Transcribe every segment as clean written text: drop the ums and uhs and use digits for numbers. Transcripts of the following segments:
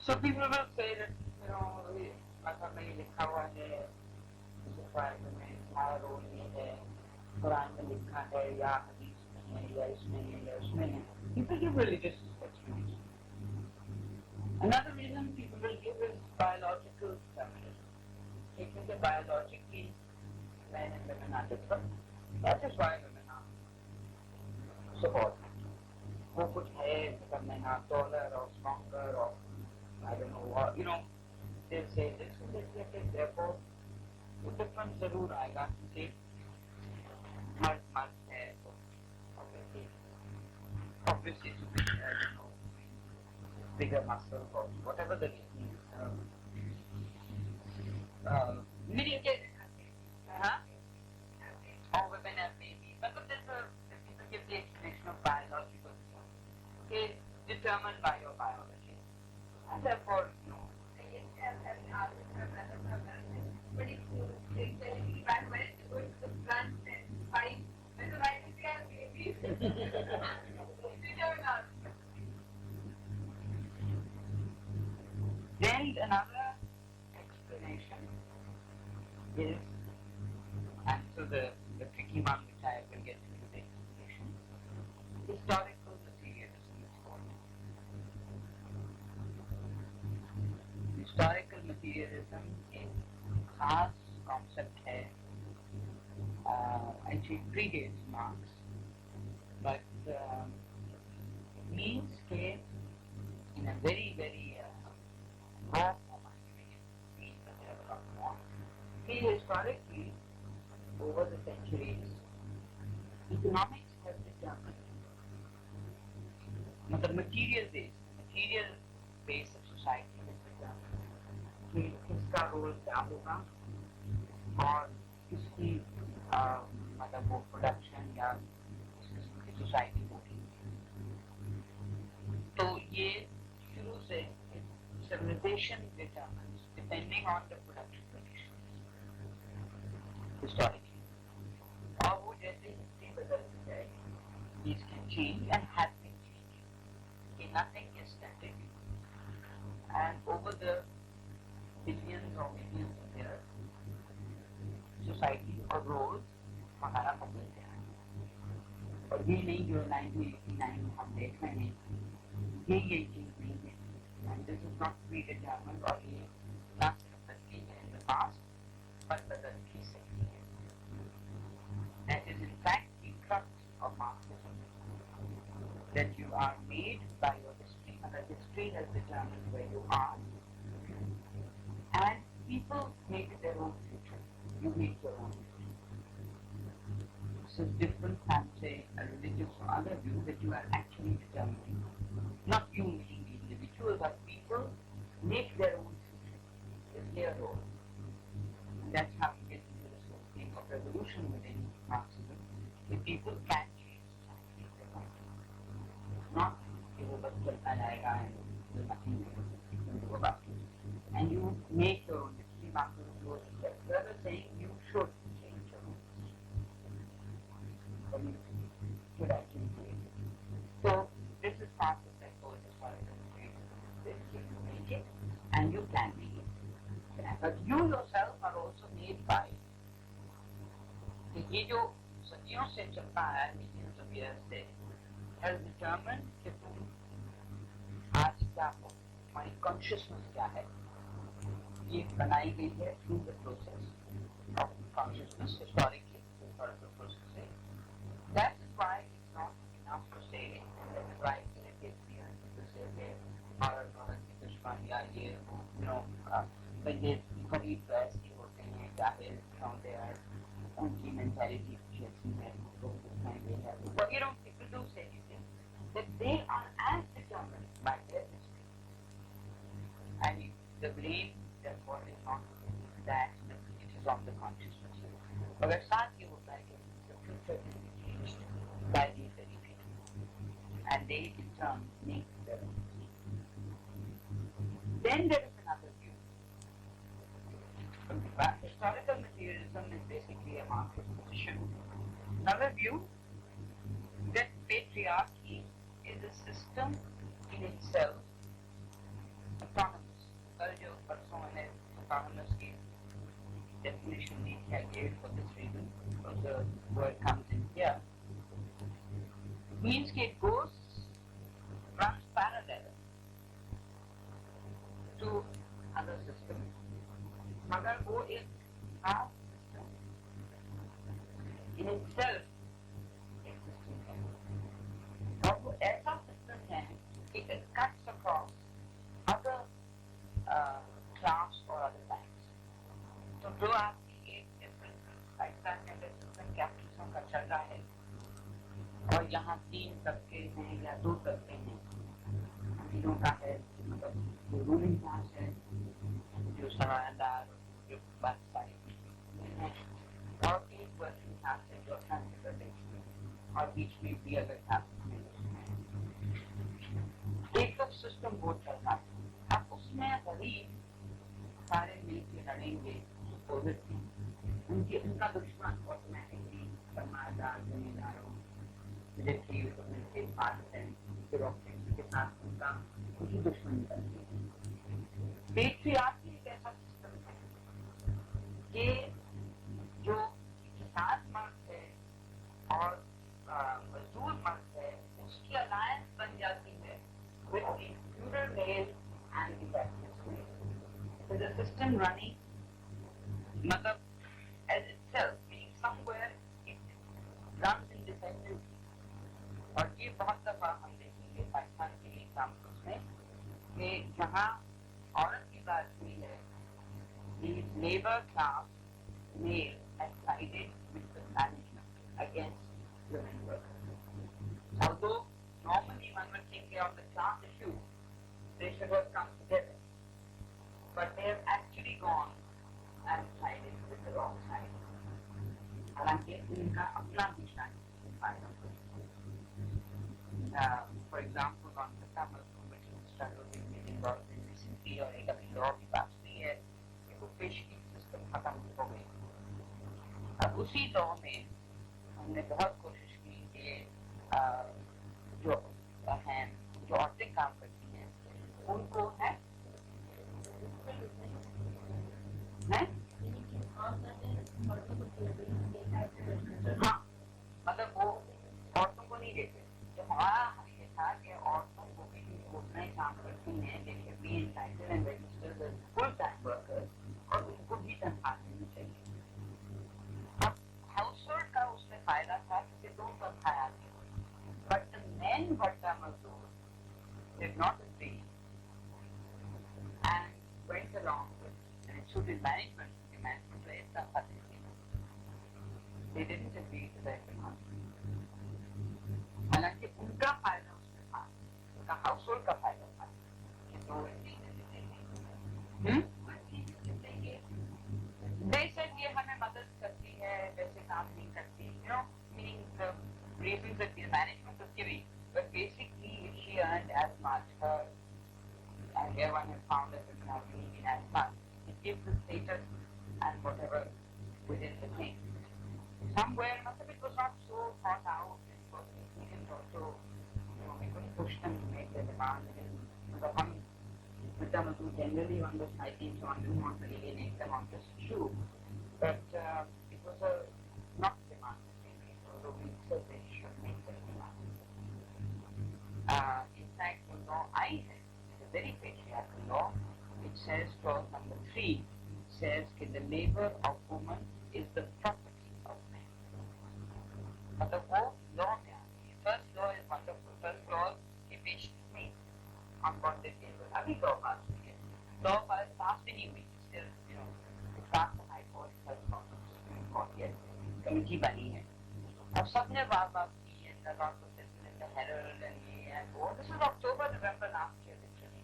So people will say that, मतलब में ये लिखा हुआ है, में हमारा रोल ये है, कुरान में लिखा है या हदीस में है या इसमें है या उसमें है. People give religious explanations. Another reason people will give is biological feminism. Taking the biologically men and women are different. That is why women are subordinate. वो कुछ है करने ना taller or stronger or I don't know what, they'll say this is it, therefore वो difference जरूर आएगा कि मर्द है तो obviously to be bigger muscles or whatever the reason is. Or women have babies, but there's people give the explanation of biological. Is determined by your biology, and therefore, but if you take the back when you go to the plant and fight, when the right is there, babies. Then another explanation is, and so the tricky one which I will get into the explanation, historical materialism is called. Historical materialism is खास concept है, actually predates Marx, but means that in a very, very raw form, means that there are a lot more. Historically, over the centuries, economics has determined the material base of society has determined कि किसका role क्या होगा और किसकी मतलब वो production या society होगी. तो ये शुरू से civilization determines depending on the production conditions historically. और वो जैसे हिस्ट्री बदलती जाएगी, these can change and have been changing. Okay, nothing is static, and over the billions or millions of years, society or roles हमारा बदल गया है. और ये नहीं जो 1989 में हम देख रहे हैं, ये चीज नहीं है. And this is not predetermined or ये ना सिर्फ बदली है in the past, but बदल भी सकती है. That is in fact the crux of Marxism, that you are made by your history, and that history has determined where you are, and people make their own future. You make your own future. This is different from, say, a religious or other view that you are actually determining. Not you being the individual, but people make their own future. It's their role. And that's how we get into this whole thing of revolution within Marxism. The people can change society if they want to. Not you will just and there's nothing you can do about it. And you make your own history. Marxism goes a step further, saying you should change your own history. Or you should actually create it. So this is part of that whole historical materialism. You make it and you can make it. But you yourself are also made by ये जो सदियों से चलता है, millions of years से, has determined कि तुम आज क्या हो, तुम्हारी consciousness क्या है, ये बनाई गई है through the process of consciousness, historical process. That is why it's not enough to say that the right is here to say that Bharat की दुश्मन या ये when they करीब ऐसी होते हैं चाहे they are उनकी mentality जैसी है तो they have. But people do say that they are as determined by their history, and the brain therefore is not that it is on the consciousness. But साथ ही होता है कि the future will be changed by these very people, and they in turn make their own history. Then there is another view. Historical materialism is basically a Marxist position. Another view that patriarchy is a system in itself, autonomous परसों मैंने economist की definition दी थी, I gave it for this reason, because the word comes in here. It means that it runs parallel to other systems, मगर वो एक खास system in itself एक system है, और वो ऐसा system है कि it cuts across other class or other types. तो जो आपकी एक different पाकिस्तान में system कैपिटलिज्म का चल रहा है, और यहाँ 3 तबके हैं या 2 तबके हैं, अमीरों का है, मतलब जो रूलिंग क्लास है, जो सरमायादार, जो बादशाही हैं, और एक वर्किंग क्लास है जो अपना प्रदेश में, और बीच में भी अलग क्लास में एक तो सिस्टम बहुत चल रहा है। अब उसमें गरीब सारे मिलकर लड़ेंगे, अपोजिट हैं, उनका दुश्मन ऑटोमेटिकली सरमायादार, जमींदारों, मिलिट्री पार्टिसन, ब्यूरोक्रेसी के साथ उनकी दुश्मनी बनती है। पेट्रियार्की एक ऐसा सिस्टम है कि जो किसान मर्द है और मजदूर मर्द है, उसकी अलायंस बन जाती है with the feudal male and the capitalist male. So the system running, मतलब as itself, meaning somewhere it runs independently. और ये बहुत दफा हम देखेंगे पाकिस्तान के एग्जाम्पल्स में कि जहाँ औरत की बात हुई है, the labor class male has sided with the management against women workers. Although normally one would think on the class issue they should have come together, but they have actually gone and sided with the wrong side. हालांकि इनका अपना भी शायद फायदा हो। For example, on the Tamil convention struggle we've been involved in recently, और एक अभी लॉ की बात हुई है कि वो पेशगी सिस्टम खत्म हो गई। अब उसी लॉ में हमने बहुत कोशिश की कि जो औरतें काम करती हैं उनको है हाँ, मतलब वो औरतों को नहीं देते। तो हमारा ये था कि औरतों को भी उतना ही काम करती हैं, लेकिन be entitled and registered as full time workers, और उनको भी तनख्वाह देनी चाहिए। अब हाउसहोल्ड का उसमें फायदा था कि 2 तनख्वाह आती, बट द मेन वर्कर मजदूर did not agree and went along with, and it should be management, the management was तनख्वाह देती। They didn't agree to that demand. हालांकि उनका फायदा उसमें था, उनका हाउसहोल्ड का फायदा था कि तो देशे ये हमें मदद करती है, वैसे काम नहीं करती, meaning the reasons that the management was giving, but basically if she earned as much, and everyone has found that it's not really as much, it gives the status and whatever within the thing. Somewhere, it was not so thought out, we didn't also, we couldn't push them to make their demand. Generally on the society, so I didn't want to alienate them on this issue, but it was not demand, although we said they should make their demand. In fact, the law I have is a very patriarchal law. It says, clause number 3, says that the labor of woman is the property of man. मतलब वो law में आती है। First law is wonderful. First clause की पेश में unbonded labour अभी law pass हुई है। लॉ पास भी नहीं हुई, still pass high court, first court, supreme court की कमेटी बनी है, और सबने वाह वाह की है, the lot of this in the Herald and ये एंड वो। This is October November last year actually.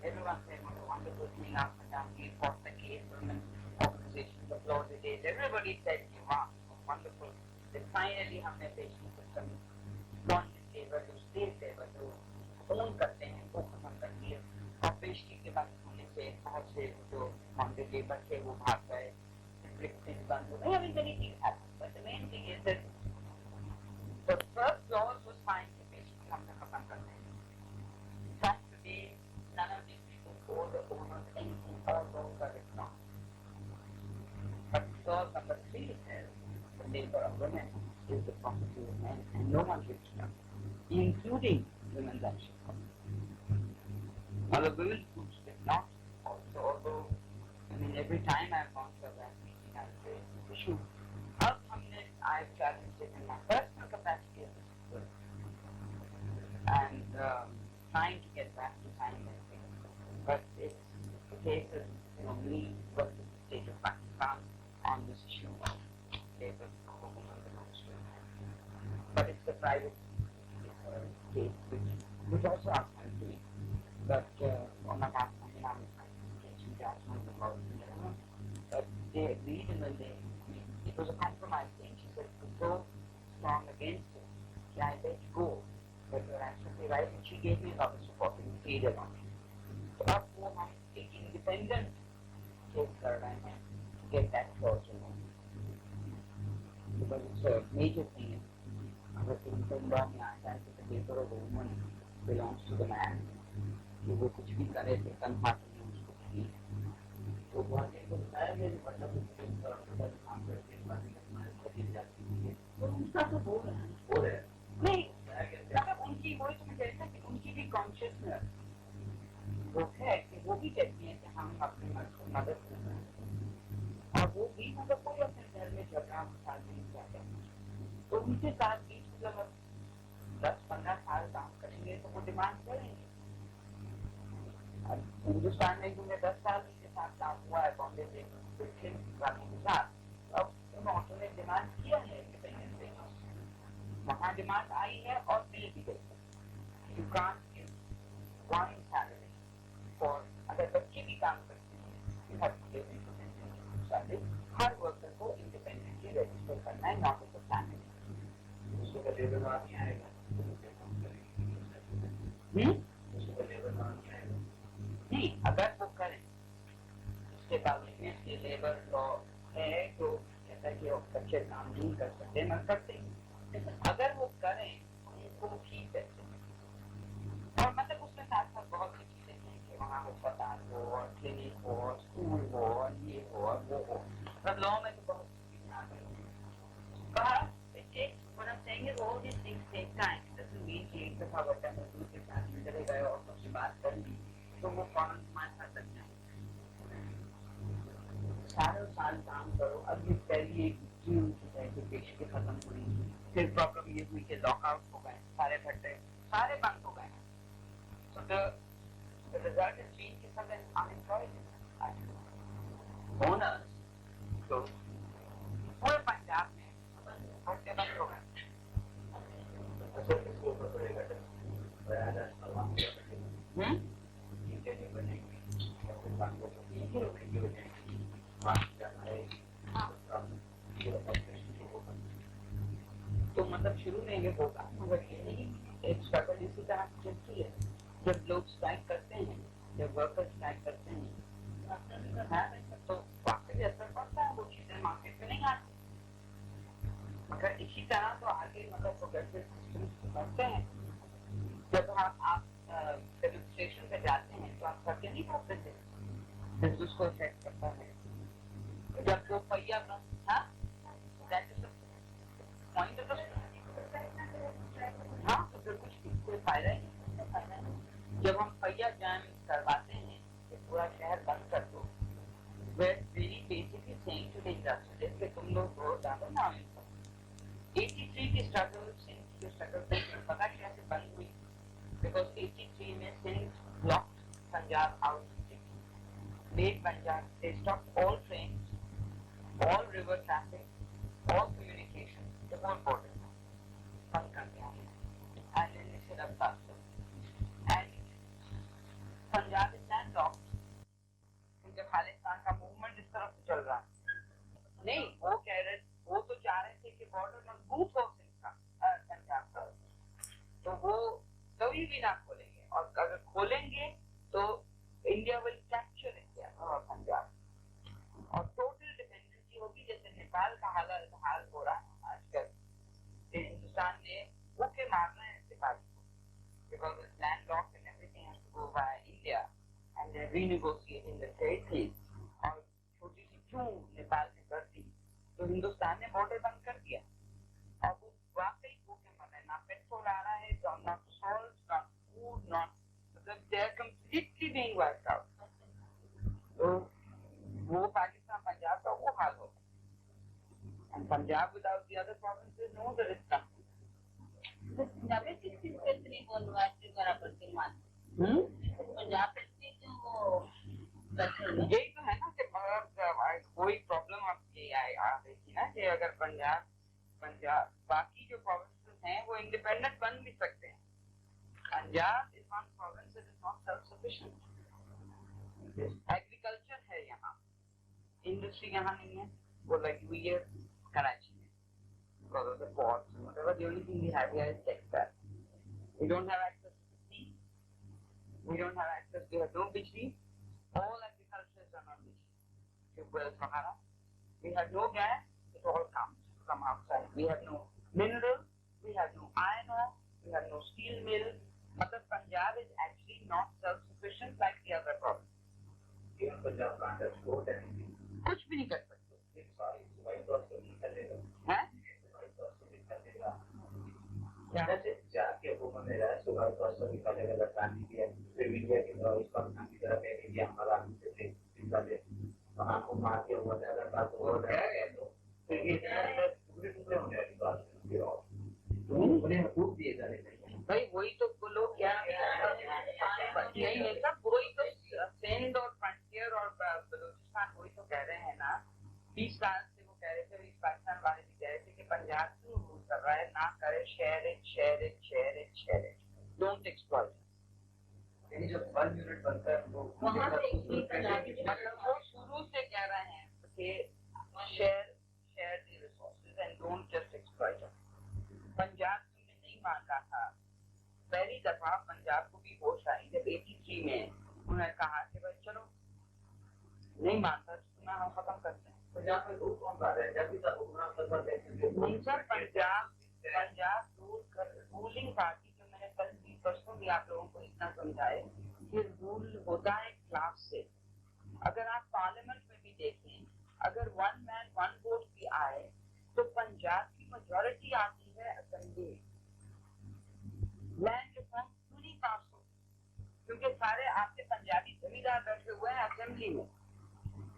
Everyone said what a wonderful thing after that we fought the case, women organizations applauded it. Everybody said, wow, wonderful. Then finally हमने पेशगी system bonded labour, जो slave labour जो own करते हैं वो खत्म कर दिए, और पेशगी के बाद होने से बहुत से जो बॉन्डेड लेबर थे वो भाग गए, रिस्ट्रिक्शंस बंद हो गए। I mean, many things happened, but the main thing is that the first clause was fine कि पेशगी हमने खत्म कर दें। From today, none of these people owe the owners anything and no one should stop, including women's action. Now the women's groups did not also, although every time I've gone to a branch meeting I've raised this issue. How communist I've challenged it in my personal capacity as a citizen and trying to get back to science. But it's the case of me versus the state of Pakistan on this issue of labor for women demonstration. But it's the private case which also asked me to me. But on my last they agreed and then it was a compromise thing. She said, "You're so strong against it, yeah, I let you go. But you're absolutely right," and she gave me a lot of support and paid a lot. So अब वो हम एक independent case कर रहे हैं to get that clause removed. Because it's a major thing. अगर तुम law में आ जाए तो the labor of the woman belongs to the man. कि वो कुछ भी करे तो तनख्वाह तो नहीं उसको चाहिए. तो वाले को बताया मेरे मतलब काम करके तो उसका तो बोल रहे हैं नहीं मतलब उनकी वही तो मैं कह रहा कि उनकी भी कॉन्शियसनेस वो है कि वो भी कहती हैं कि हम अपनी मदद कर रहे हैं और वो भी मतलब कोई अपने घर में झगड़ा फसाद नहीं चाहते तो उनके साथ भी जब 10-15 साल काम करेंगे तो वो डिमांड करेंगे. हिंदुस्तान में क्योंकि 10 साल के साथ काम हुआ है कांग्रेस वालों के साथ, अब उन्होंने ने डिमांड किया है इंडिपेंडेंस डे, वहाँ डिमांड आई है और मिल भी गई. You can't give one salary for अगर बच्चे भी काम करते हैं you have to give independent salary. हर वर्कर को इंडिपेंडेंटली रजिस्टर करना है, नॉट एज अ फैमिली. उसको लेबर लॉ नहीं आएगा. नहीं, अगर वो करें उसके बावजूद ये लेबर लॉ है तो कहता है कि वो बच्चे काम नहीं कर सकते न करते. अगर वो करें उनको ठीक है और मतलब उसमें साथ साथ बहुत सी चीजें हैं कि वहाँ अस्पताल हो और क्लिनिक हो और स्कूल हो और ये हो और वो हो. मतलब लॉ में तो बहुत सी चीजें आ गई हैं. What I'm saying is all these things take time. It doesn't mean कि एक दफा बच्चा मजदूर के साथ में चले गए और सबसे बात कर ली तो वो फौरन तुम्हारे साथ लग जाए. सारे साल काम करो. अब ये पहली एक जून की पेश की खत्म हुई, फिर प्रॉब्लम ये हुई कि लॉकआउट हो गए, सारे भट्टे सारे बंद हो गए. So the result is being कि सब unemployed owners तो पूरे पंजाब में भट्टे बंद हो गए. तो मतलब शुरू में ये होगा मगर ये नहीं एक स्ट्रगल इसी तरह चलती है. जब लोग स्ट्राइक करते हैं, जब वर्कर्स स्ट्राइक करते हैं तो वाकई असर पड़ता है. वो चीजें मार्केट में नहीं आती मगर इसी तरह तो आगे मतलब प्रोग्रेसिव सिस्टम करते हैं. जब आप डेमोन्स्ट्रेशन पे जाते हैं तो आप करके नहीं करते थे, फिर उसको इफेक्ट करता है. जब वो पहिया हाँ तो फिर कुछ कोई फायदा ही नहीं. जब हम पहिया जाम करवाते हैं कि पूरा शहर बंद कर दो, we're really basically saying to the industrialists कि तुम लोग रोड डालो ना. 83 की स्ट्रगल पता कैसे बंद हुई? Because 83 में Sindh blocked Punjab out, made Punjab, they stopped all trains, all river traffic, all communication, the whole border. बंद कर दिया and then they set up customs and Punjab is landlocked. क्योंकि खालिस्तान का मूवमेंट इस तरफ से चल रहा है. नहीं, वो कह रहे, वो तो चाह रहे थे कि बॉर्डर मजबूत हो पंजाब का, तो वो कभी भी ना खोलेंगे और अगर खोलेंगे तो इंडिया विल कैप्चर इंडिया और पंजाब और टोटल डिपेंडेंसी होगी. जैसे नेपाल का हाल हो रहा है आजकल. हिंदुस्तान ने भूखे मारना है नेपाल को because it's landlocked and everything has to go via India and they're renegotiating the trade deals. और छोटी सी क्यों नेपाल ने कर दी तो हिंदुस्तान ने बॉर्डर बंद कर दिया और वो वाकई भूखे being wiped out. तो वो पाकिस्तान पंजाब का वो हाल होगा. And Punjab without the other provinces, no, there is nothing. Punjab में किस चीज पे इतनी बोलवाची बराबर की मान? पंजाब पे इतनी क्यों वो यही तो है ना कि कोई प्रॉब्लम आपकी आ रही थी ना कि अगर पंजाब बाकी जो प्रोविंसेस हैं वो इंडिपेंडेंट बन भी सकते हैं. Punjab is one province it is not self sufficient. Agriculture है यहाँ, इंडस्ट्री यहाँ नहीं है. वो लगी हुई है कराची में because of the ports and whatever. The only thing we have here is textile. We don't have access to the sea. We don't have access. We have no bijli. All agriculture is done on bijli. Tubewells, Sahara. We have no gas. It all comes from outside. We have no minerals. We have no iron ore. We have no steel mill. But Punjab is actually not self-sufficient like the other provinces. Even Punjab can't export anything. कुछ भी नहीं कर सकते. जाके हुकूमत ने रहा सुबह परसों निकालेगा लड़कानी की है फिर मीडिया की तरह इस पाकिस्तान की तरफ है कि हमारा हमसे निकाले वहाँ को मार के हुआ ज्यादा बात हो रहा है तो फिर ये टुकड़े टुकड़े होने वाली बात है और उन्हें हकूक दिए जा रहे हैं. भाई वही तो बोलो क्या नहीं है सब वही तो सिंध और फ्रंटियर और बलूचिस्तान वही तो कह रहे हैं ना. 20 साल से वो कह रहे थे, इस पाकिस्तान वाले भी कह रहे थे कि पंजाब क्यों रूल कर रहा है, ना करे शेयर इट डोंट एक्सप्लॉइट. लेकिन जब 1 यूनिट बनता है तो मतलब वो शुरू से कह रहे हैं कि share the resources and don't just exploit. Punjab में नहीं मान रहा था. पहली दफा पंजाब को भी होश आई जब 83 में उन्होंने कहा कि भाई चलो नहीं मानता तो हम खत्म करते हैं. पंजाब में रूल कौन कर रहा है जब भी तक हुकूमत सफर देखते नहीं सर, पंजाब रूलिंग पार्टी जो मैंने कल भी परसों भी आप लोगों को इतना समझाए कि रूल होता है क्लास से. अगर आप पार्लियामेंट में भी देखें, अगर 1 मैन 1 वोट भी आए तो पंजाब की मेजॉरिटी आती है असेंबली में. लैंड रिफॉर्म क्यों नहीं पास हो? क्योंकि सारे आपके पंजाबी जमींदार बैठे हुए हैं असेंबली में.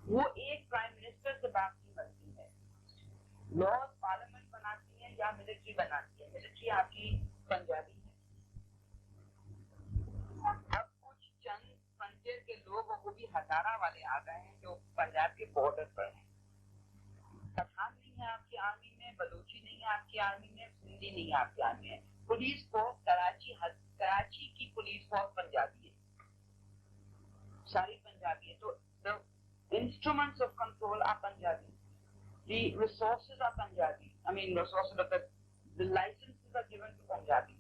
वो एक प्राइम मिनिस्टर से बात नहीं बनती है. लॉज पार्लियामेंट बनाती है या मिलिट्री बनाती है. मिलिट्री आपकी पंजाबी है. अब कुछ चंद फ्रंटियर के लोग वो भी हजारा वाले आ गए हैं जो पंजाब के बॉर्डर पर हैं. पठान नहीं है आपकी आर्मी में, बलूची नहीं है आपकी आर्मी में, सिंधी नहीं है आपकी आर्मी में. पुलिस फोर्स कराची की पुलिस फोर्स पंजाबी है, सारी पंजाबी है. तो instruments of control are Punjabi. The resources are Punjabi. I mean, resources of the licenses are given to Punjabi.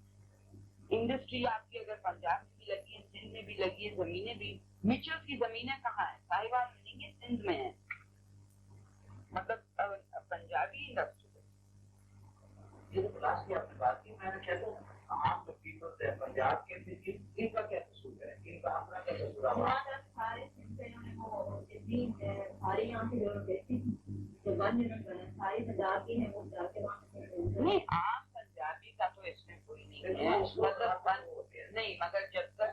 Industry आपकी अगर पंजाब में भी लगी है, सिंध में भी लगी है, जमीनें भी. मिचल्स की जमीनें कहाँ है? साहिवाल में नहीं है, सिंध में है. मतलब पंजाबी इंडस्ट्री. क्लास की आपने बात की, मैंने कहता हूँ आम जो पीपल्स है पंजाब के भी इनका क्या कसूर है, इनका अपना क्या कसूर है? सारे सिस्टम वो जमीन है सारी यहाँ की जरूरत देती जो 1 यूनिट बना सारी पंजाब की है वो जाके वहाँ नहीं, आम पंजाबी का तो इसमें कोई नहीं है. मतलब नहीं, मगर जब तक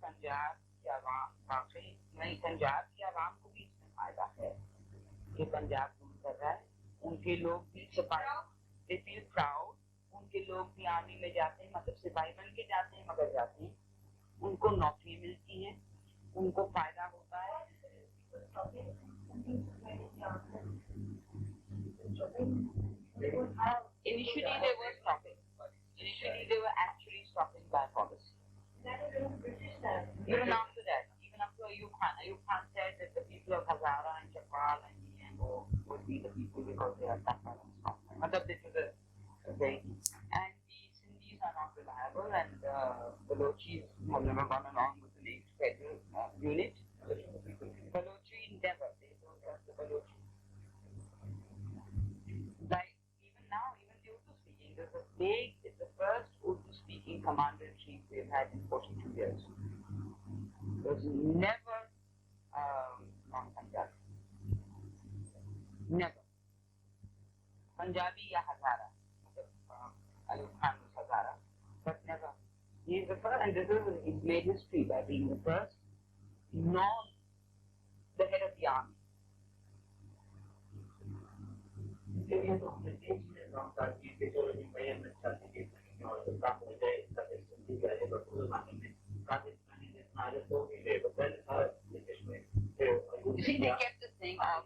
पंजाब की आवाम काफी नहीं, पंजाब की आवाम को भी इसमें फायदा है कि पंजाब रूल कर रहा है. उनके लोग भी सिपाही फील प्राउड. उनके लोग भी आर्मी में जाते हैं, मतलब सिपाही बन के जाते हैं, मगर जाते हैं. उनको नौकरी मिलती है, उनको फायदा होता है. Initially they were stopping. Initially they were actually stopping by policy. Even after that, even after Ayub Khan said that the people of Hazara and Chapal and Niambo would be the people because they are tougher and stronger. Matlab this is a very, and the Sindhis are not reliable, and Balochis have never gone along with the next federal unit. Balochi never, they don't trust the Balochi. Like even now, even the Urdu speaking, it's the first Urdu speaking commander-in-chief they've had in 42 years. There's never non-Punjabi. Never. Punjabi ya Hazara. Ayub Khan was Hazara, but never He is the first, and this is he's made history by being the first, not the head of the army. You see, they kept the thing of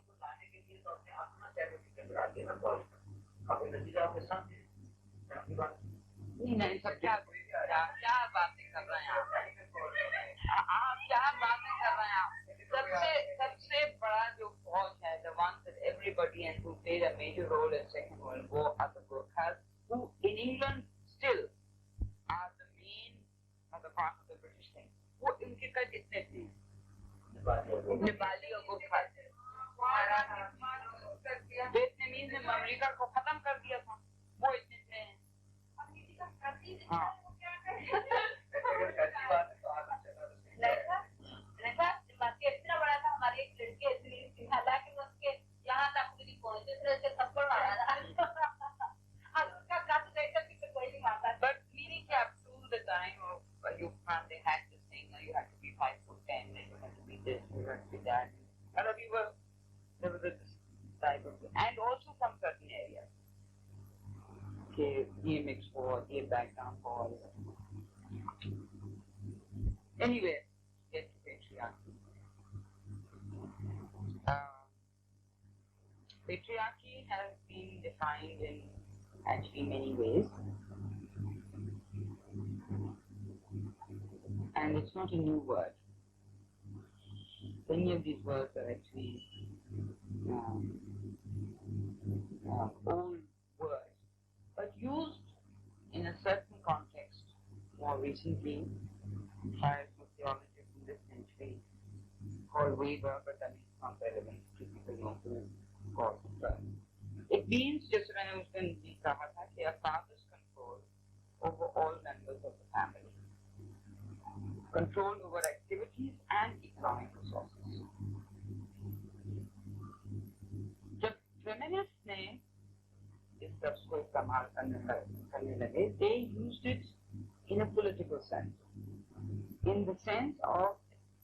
नहीं सब क्या क्या बातें कर रहे हैं आप क्या बातें कर रहे हैं सबसे बड़ा जो फौज है the one that everybody and who played a major role in Second World War are the Gurkhas who in England still are the main the part of the British thing वो इनके कद इतने थे नेपाली और Gurkhas वियतनामीज ने America को खत्म कर दिया था वो इतने थे हाँ इतना बड़ा था हमारी एक लड़की ऐसी हालांकि उसके यहाँ तक भी पहुंचे थे थप्पड़ मारा था उसका कद देखकर भी कोई नहीं मारता but meaning that to the time of you they had this thing you had to be 5'10" and you had to be this you had to be that and there was this type of and also some certain areas okay ये mix for ये background for anyway get to patriarchy patriarchy has been defined in actually many ways and it's not a new word many of these words are actually old words but used in a certain context more recently by sociologists in this century called waiver, but I mean it's not relevant to people know who call it. It means just when I was going to be a father's control over all members of the family, control over activities and economic resources. जब feminists ने इस शब्द को इस्तेमाल करने लगे, they used it in a political sense, in the sense of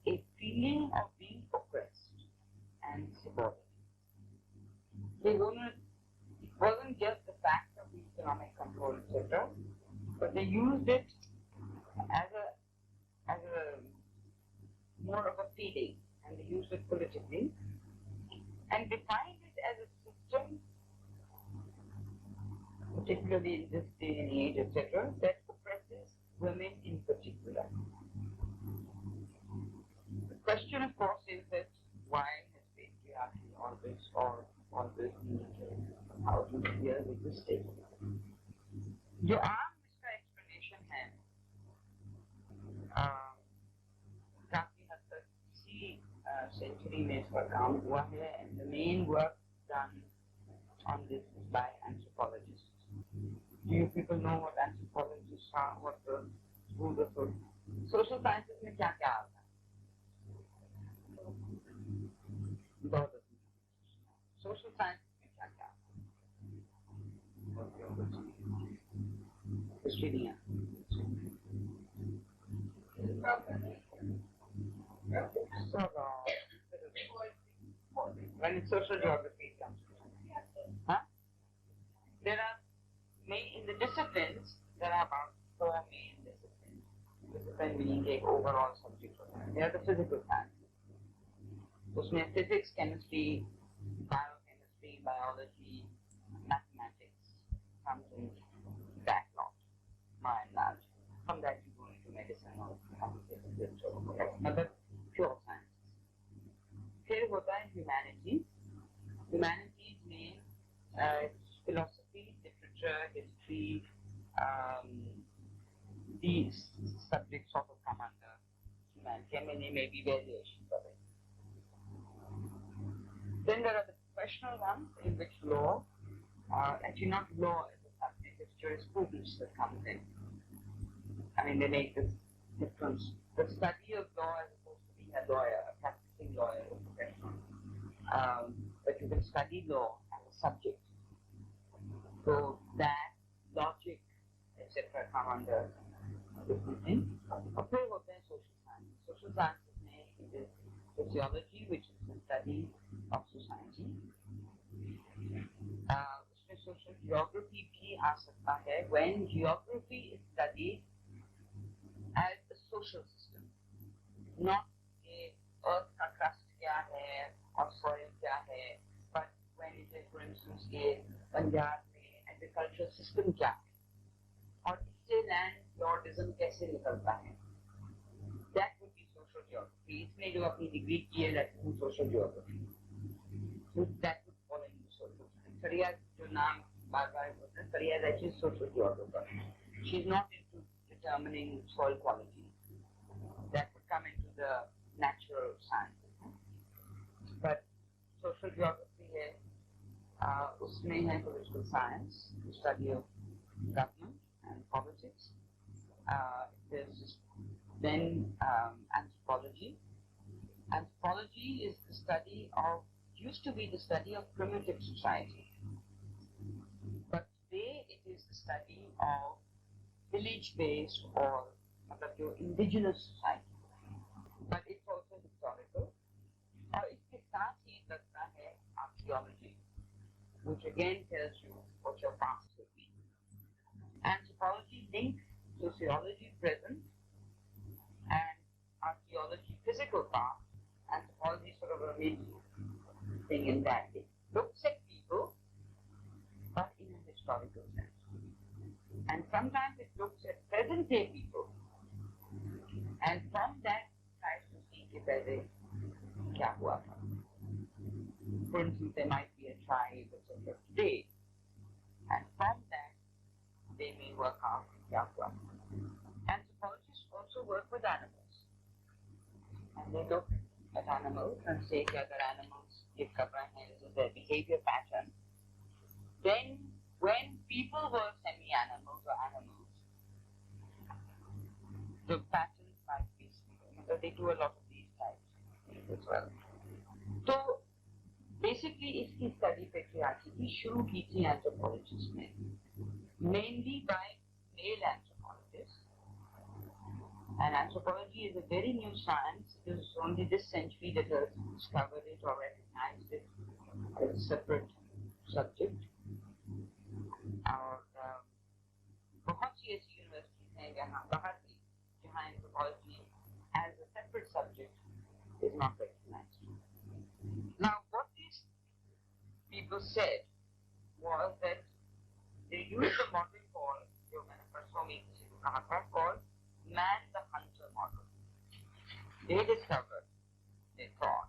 a feeling of being oppressed and subordinate. It wasn't just the fact of the economic control, etc., but they used it as a more of a feeling, and they used it politically, and defined it as a system, particularly in this day and age, etc., that oppresses women in particular. The question, of course, is that why has patriarchy always been how to years existed? जो आम इसका explanation है काफी हद तक इसी century में इसका काम हुआ है and the main work done on this is by anthropologists. Do you people know what anthropologists are? What the schools of social sciences में क्या क्या आता है? Social sciences में क्या क्या आता है? History नहीं आता. When it's social geography it comes to huh? There are in the disciplines there are about 4 main disciplines. Discipline meaning the overall subject. They are the physical sciences. उसमें physics, chemistry, biochemistry, biology, mathematics comes in that lot, by and large. From that you go into medicine or another pure sciences. फिर होता है humanities. Humanities में philosophy, literature, history, these subjects sort of come under humanity. I mean, there may be variations of it. Then there are the professional ones in which law, actually not law as a subject, it's jurisprudence that comes in. I mean, they make this difference. The study of law as opposed to being a lawyer, a practicing lawyer or professional. But you can study law as a subject. So that, logic, etc. come under different thing. और फिर होते हैं social science. Social sciences में it is sociology, which is the study of society. उसमें social geography भी आ सकता है when geography is studied as a social system, not a earth का crust क्या है और soil क्या है, but when it is, for instance, के पंजाब में agricultural system क्या है और इससे land lordism कैसे निकलता है. That would be social geography. इसमें जो अपनी डिग्री की है that is social geography. So that would fall into social science. Sariya जो नाम बार-बार बोलते हैं, Sariya is actually social geographer. She's not into determining soil quality. That would come into the natural science. But social geography है, उसमें है political science, the study of government and politics. There's then anthropology. Anthropology is the study of, used to be the study of primitive society. But today it is the study of village-based or indigenous society. But it's also historical. और इसके साथ ही लगता है archaeology, which again tells you what your past will be. Anthropology links sociology present and archaeology physical past. Anthropology is sort of a mid thing in that it looks at people but in a historical sense. And sometimes it looks at present day people and from that tries to see कि पहले क्या हुआ था. For instance, there might be a tribe etc. today and from that they may work out क्या हुआ. Anthropologists also work with animals and they look at animals and say कि अगर animals give कर रहे हैं, this is their behavior pattern. Then when people were semi-animals or animals, the patterns might be similar. They do a lot of these types as well. So basically इसकी study patriarchy की शुरू की थी anthropologists ने, mainly by male anthropologists. And anthropology is a very new science. It is only this century that has discovered it or recognized it as a separate subject. और बहुत सी ऐसी universities हैं जहाँ बाहर भी जहाँ anthropology as a separate subject is not recognized. Now, what these people said was that they used a model called, जो मैंने परसों में किसी को कहा था, called man the hunter model. They discovered, they thought,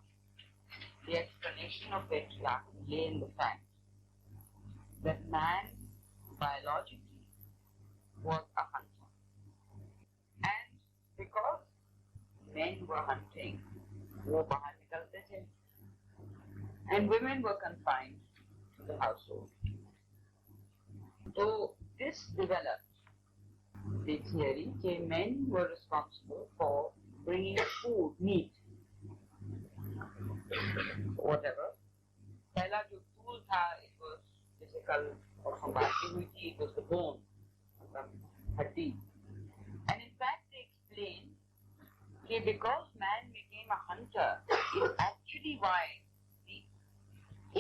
the explanation of patriarchy lay in the fact that man biologically was a hunter. And because men were hunting, वो बाहर निकलते थे, and women were confined to the household. So this developed the theory that men were responsible for bringing food, meat, whatever. पहला जो tool था, it was physical और संभालती हुई थी, it was the bone, हड्डी. And in fact they explained that because man became a hunter, is actually why the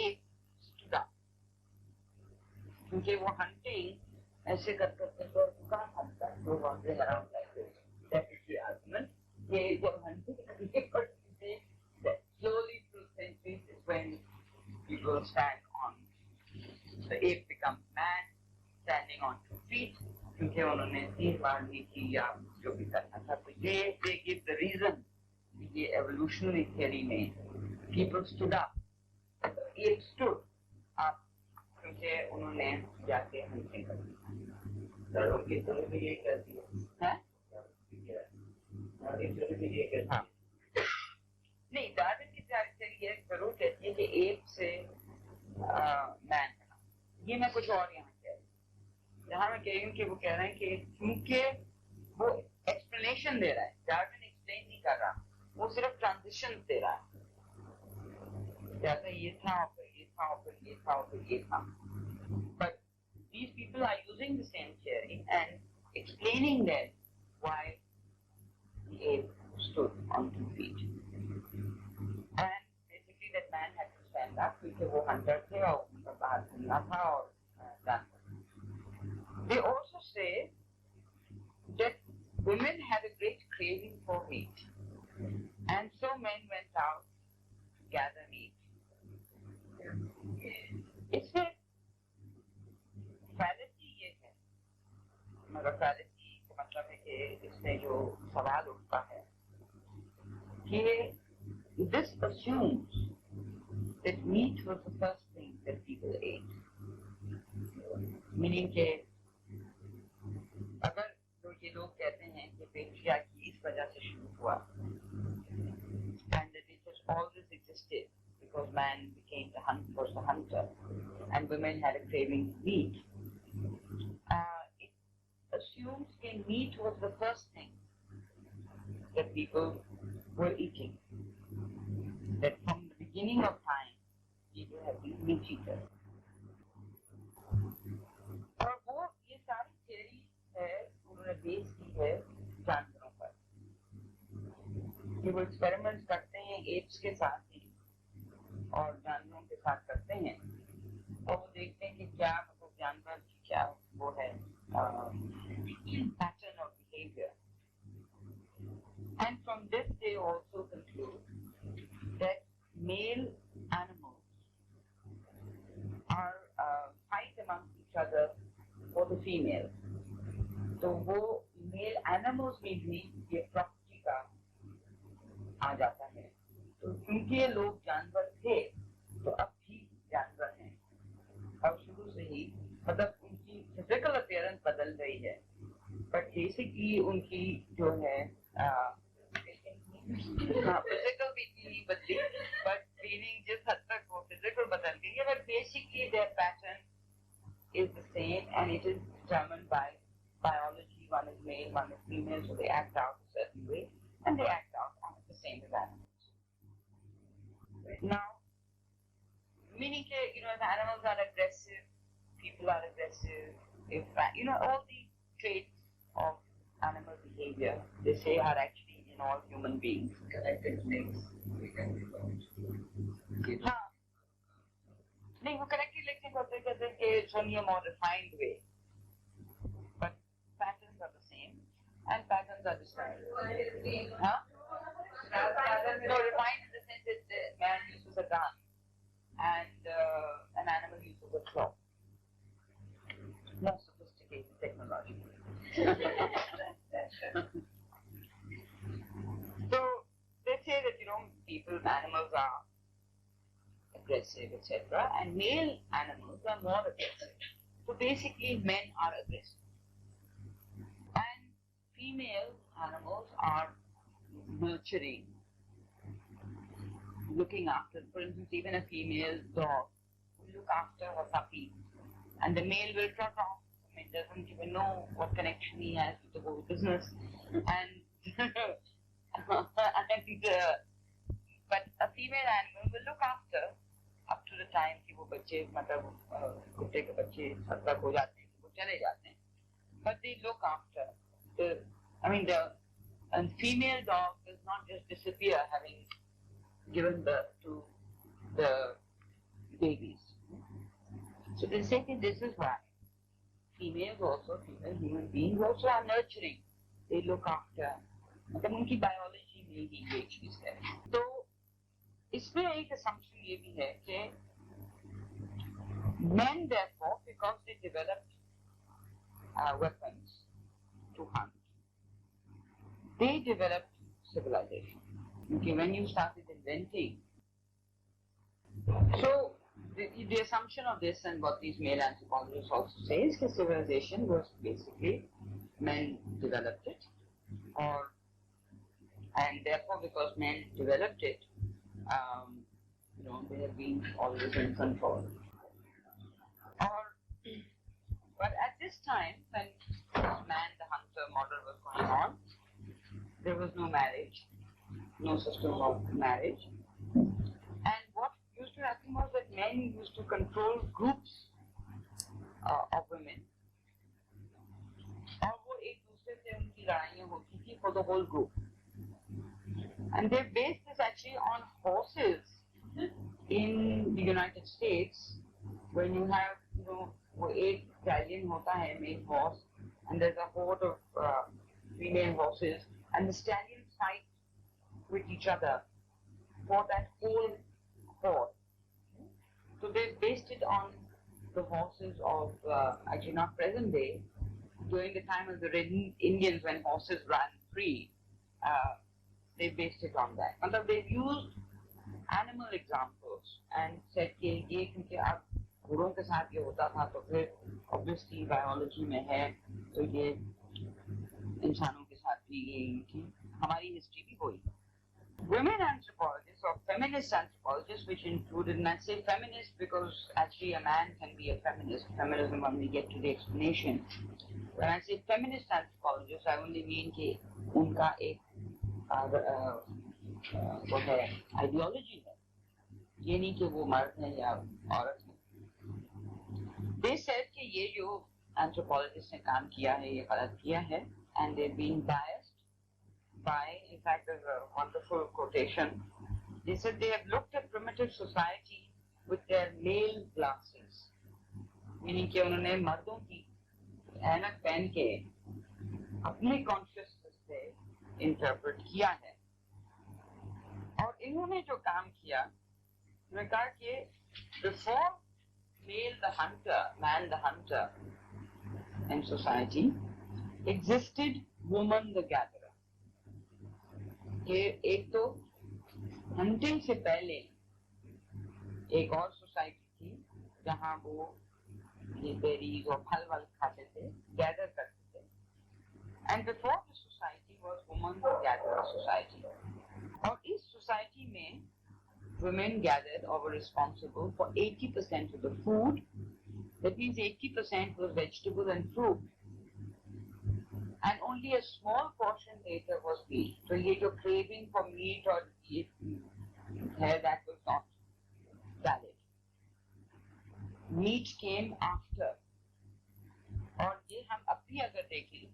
ape stood up. क्योंकि वो hunting ऐसे करते तो कहाँ hunter, वो wandering around like this. That is the argument. ये जब hunting करने पड़ती थी, that slowly through centuries is when people stand on. The ape becomes man, standing on 2 feet. क्योंकि उन्होंने 3 बार नहीं की या जो भी करना था, तो they give the reason. ये evolutionary theory में people stood up. The ape stood up क्योंकि उन्होंने जाके hunting कर दी. उनकी theory भी यही कहती है. हाँ? हाँ. नहीं, डार्विन की theory ये जरूर कहती है कि ape से man बना. ये मैं कुछ और यहाँ कह रही हूँ. यहाँ मैं कह रही हूँ कि वो कह रहे हैं कि क्योंकि वो explanation दे रहा है, डार्विन explain नहीं कर रहा, वो सिर्फ transition दे रहा है. जैसे ये था और फिर ये था और फिर ये था और फिर ये था. But these people are using the same theory and explaining that why stood on 2 feet. And basically that man had to stand up क्योंकि वो hunter थे और उनका बाहर घूमना था और जानवर. They also say that women had a great craving for meat, and so men went out to gather meat. इसमें fallacy ये है, मगर fallacy का मतलब है कि इसमें जो सवाल उठता है कि this assumes that meat was the first thing that people ate, meaning कि अगर तो ये लोग कहते हैं कि patriarchy इस वजह से शुरू हुआ and that it has always existed because man was the hunter and women had a craving for meat, it assumes that meat was the first thing that people were eating, that from the beginning of time people have been meat eaters. और वो ये सारी theory है उन्होंने base की है जानवरों पर कि वो एक्सपेरिमेंट्स करते हैं एप्स के साथ ही और जानवरों के साथ करते हैं और वो देखते हैं कि क्या मतलब जानवर की क्या वो है pattern of behaviour. And from this they also conclude that male animals are fight among each other for the female. तो वो मेल एनिमल्स में भी ये प्रॉपर्टी का आ जाता है. तो क्योंकि ये लोग जानवर थे तो अब भी जानवर हैं और शुरू से ही मतलब उनकी फिजिकल अपीयरेंस बदल रही है बट बेसिकली उनकी जो है फिजिकल भी नहीं बदली बट मीनिंग जिस हद तक वो फिजिकल बदल गई है but basically there pattern is the same and it is determined by biology. One is male, one is female, so they act out a certain way and they act out the same as animals. Now, meaning that, if animals are aggressive, people are aggressive, if, all the traits of animal behavior, they say are actually in all human beings. हाँ, नहीं वो correctly लिखने को कहते हैं कि it's only a more refined way, but patterns are the same and patterns are different. Huh? No, refined in the sense that the man uses a gun and an animal uses a claw. More sophisticated technology. So they say that people, animals are aggressive, etc. And male animals are more aggressive. So basically, men are aggressive. And female animals are nurturing, looking after. For instance, even a female dog will look after her puppy. And the male will trot off. I mean, doesn't even know what connection he has with the whole business. And, but a female animal will look after up to the time कि वो बच्चे मतलब कुत्ते के बच्चे हद तक हो जाते हैं वो चले जाते हैं but they look after a female dog does not just disappear having given birth to the babies. So they say that this is why female human beings also are nurturing. They look after. मतलब उनकी biology में ही ये चीज है. तो इसमें एक assumption ये भी है कि men therefore because they developed weapons to hunt, they developed civilization. Okay, when you started inventing, so the assumption of this and what these male anthropologists also say is that civilization was basically men developed it, and therefore because men developed it, they have been always in control. But at this time, when man the hunter model was going on, there was no marriage, no system of marriage. And what used to happen was that men used to control groups of women. और वो एक दूसरे से उनकी लड़ाइयाँ होती थी for the whole group. And they based this actually on horses in the United States. When you have, वो एक stallion होता है, male horse, and there's a horde of female horses, and the stallions fight with each other for that whole horde. So they based it on the horses of, actually not present day, during the time of the Red Indians when horses ran free, they based it on that. मतलब they used animal examples and said कि ये क्योंकि अब घोड़ों के साथ ये होता था तो फिर obviously biology में है तो ये इंसानों के साथ भी ये कि हमारी history भी वही. Women anthropologists or feminist anthropologists, which included, and I say feminist because actually a man can be a feminist, feminism when we get to the explanation. When I say feminist anthropologists, I only mean कि उनका एक वो है ideology है, ये नहीं कि वो मर्द है या औरत है. They said कि ये जो anthropologists ने काम किया है ये गलत किया है, and they've been biased by, in fact there's a wonderful quotation, they said they have looked at primitive society with their male glasses, meaning कि उन्होंने मर्दों की ऐनक पहन के अपने consciousness से interpret किया है. और इन्होंने जो काम किया, उन्होंने कहा कि before male the hunter, man the hunter in society, existed woman the gatherer. कि एक तो hunting से पहले एक और society थी जहाँ वो ये berries और फल वल खाते थे, gather करते थे. And before the society was woman the gatherer society. और इस society में women gathered or were responsible for 80% of the food. That means 80% was vegetable and fruit. And only a small portion later was meat. So your craving for meat or that was not valid. Meat came after. और ये हम अब भी अगर देखें,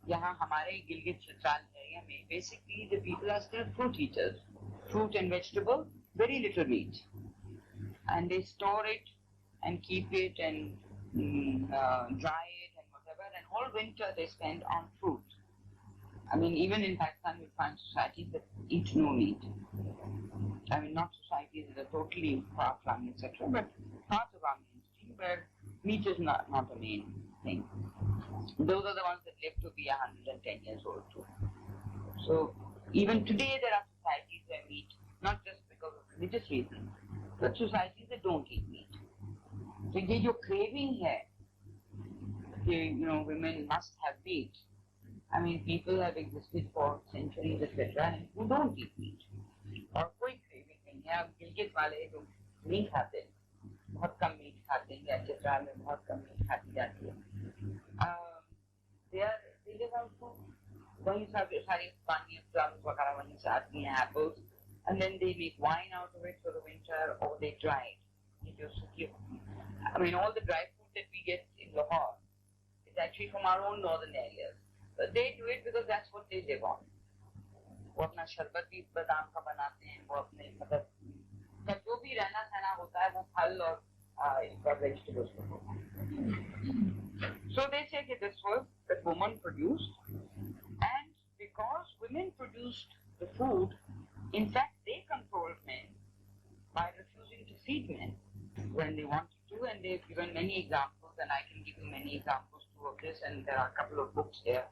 यहाँ हमारे Gilgit Chitral area में, basically the people are still fruit eaters. Fruit and vegetable, very little meat. And they store it and keep it and dry it and whatever, and whole winter they spend on fruit. I mean, even in Pakistan you find societies that eat no meat. I mean, not societies that are totally far-flung, etc., but parts of our mainstream where meat is not a main thing. Those are the ones that live to be 110 years old too. So even today there are societies where meat, not just because of religious reasons, but societies that don't eat meat. So ये जो craving है, women must have meat. I mean, people have existed for centuries, etc., who don't eat meat. और कोई craving नहीं है. अब गिलगित वाले जो नहीं खाते, बहुत कम मीट खाते हैं, या चित्राल में बहुत कम मीट खाती जाती है. They live on food. वहीं सारी पानी plums वगैरह वहीं से आती हैं, apples, and then they make wine out of it for the winter, or they dry it. I mean, all the dry food that we get in Lahore is actually from our own northern areas. But they do it because that's what they live on. वो अपना शरबत भी बादाम का बनाते हैं, वो अपने मतलब जो भी रहना सहना होता है वो फल और इनका vegetables का होता है. So they say that this was that woman produced, and because women produced the food, in fact they controlled men by refusing to feed men when they wanted to, and they've given many examples, and I can give you many examples too of this, and there are a couple of books here.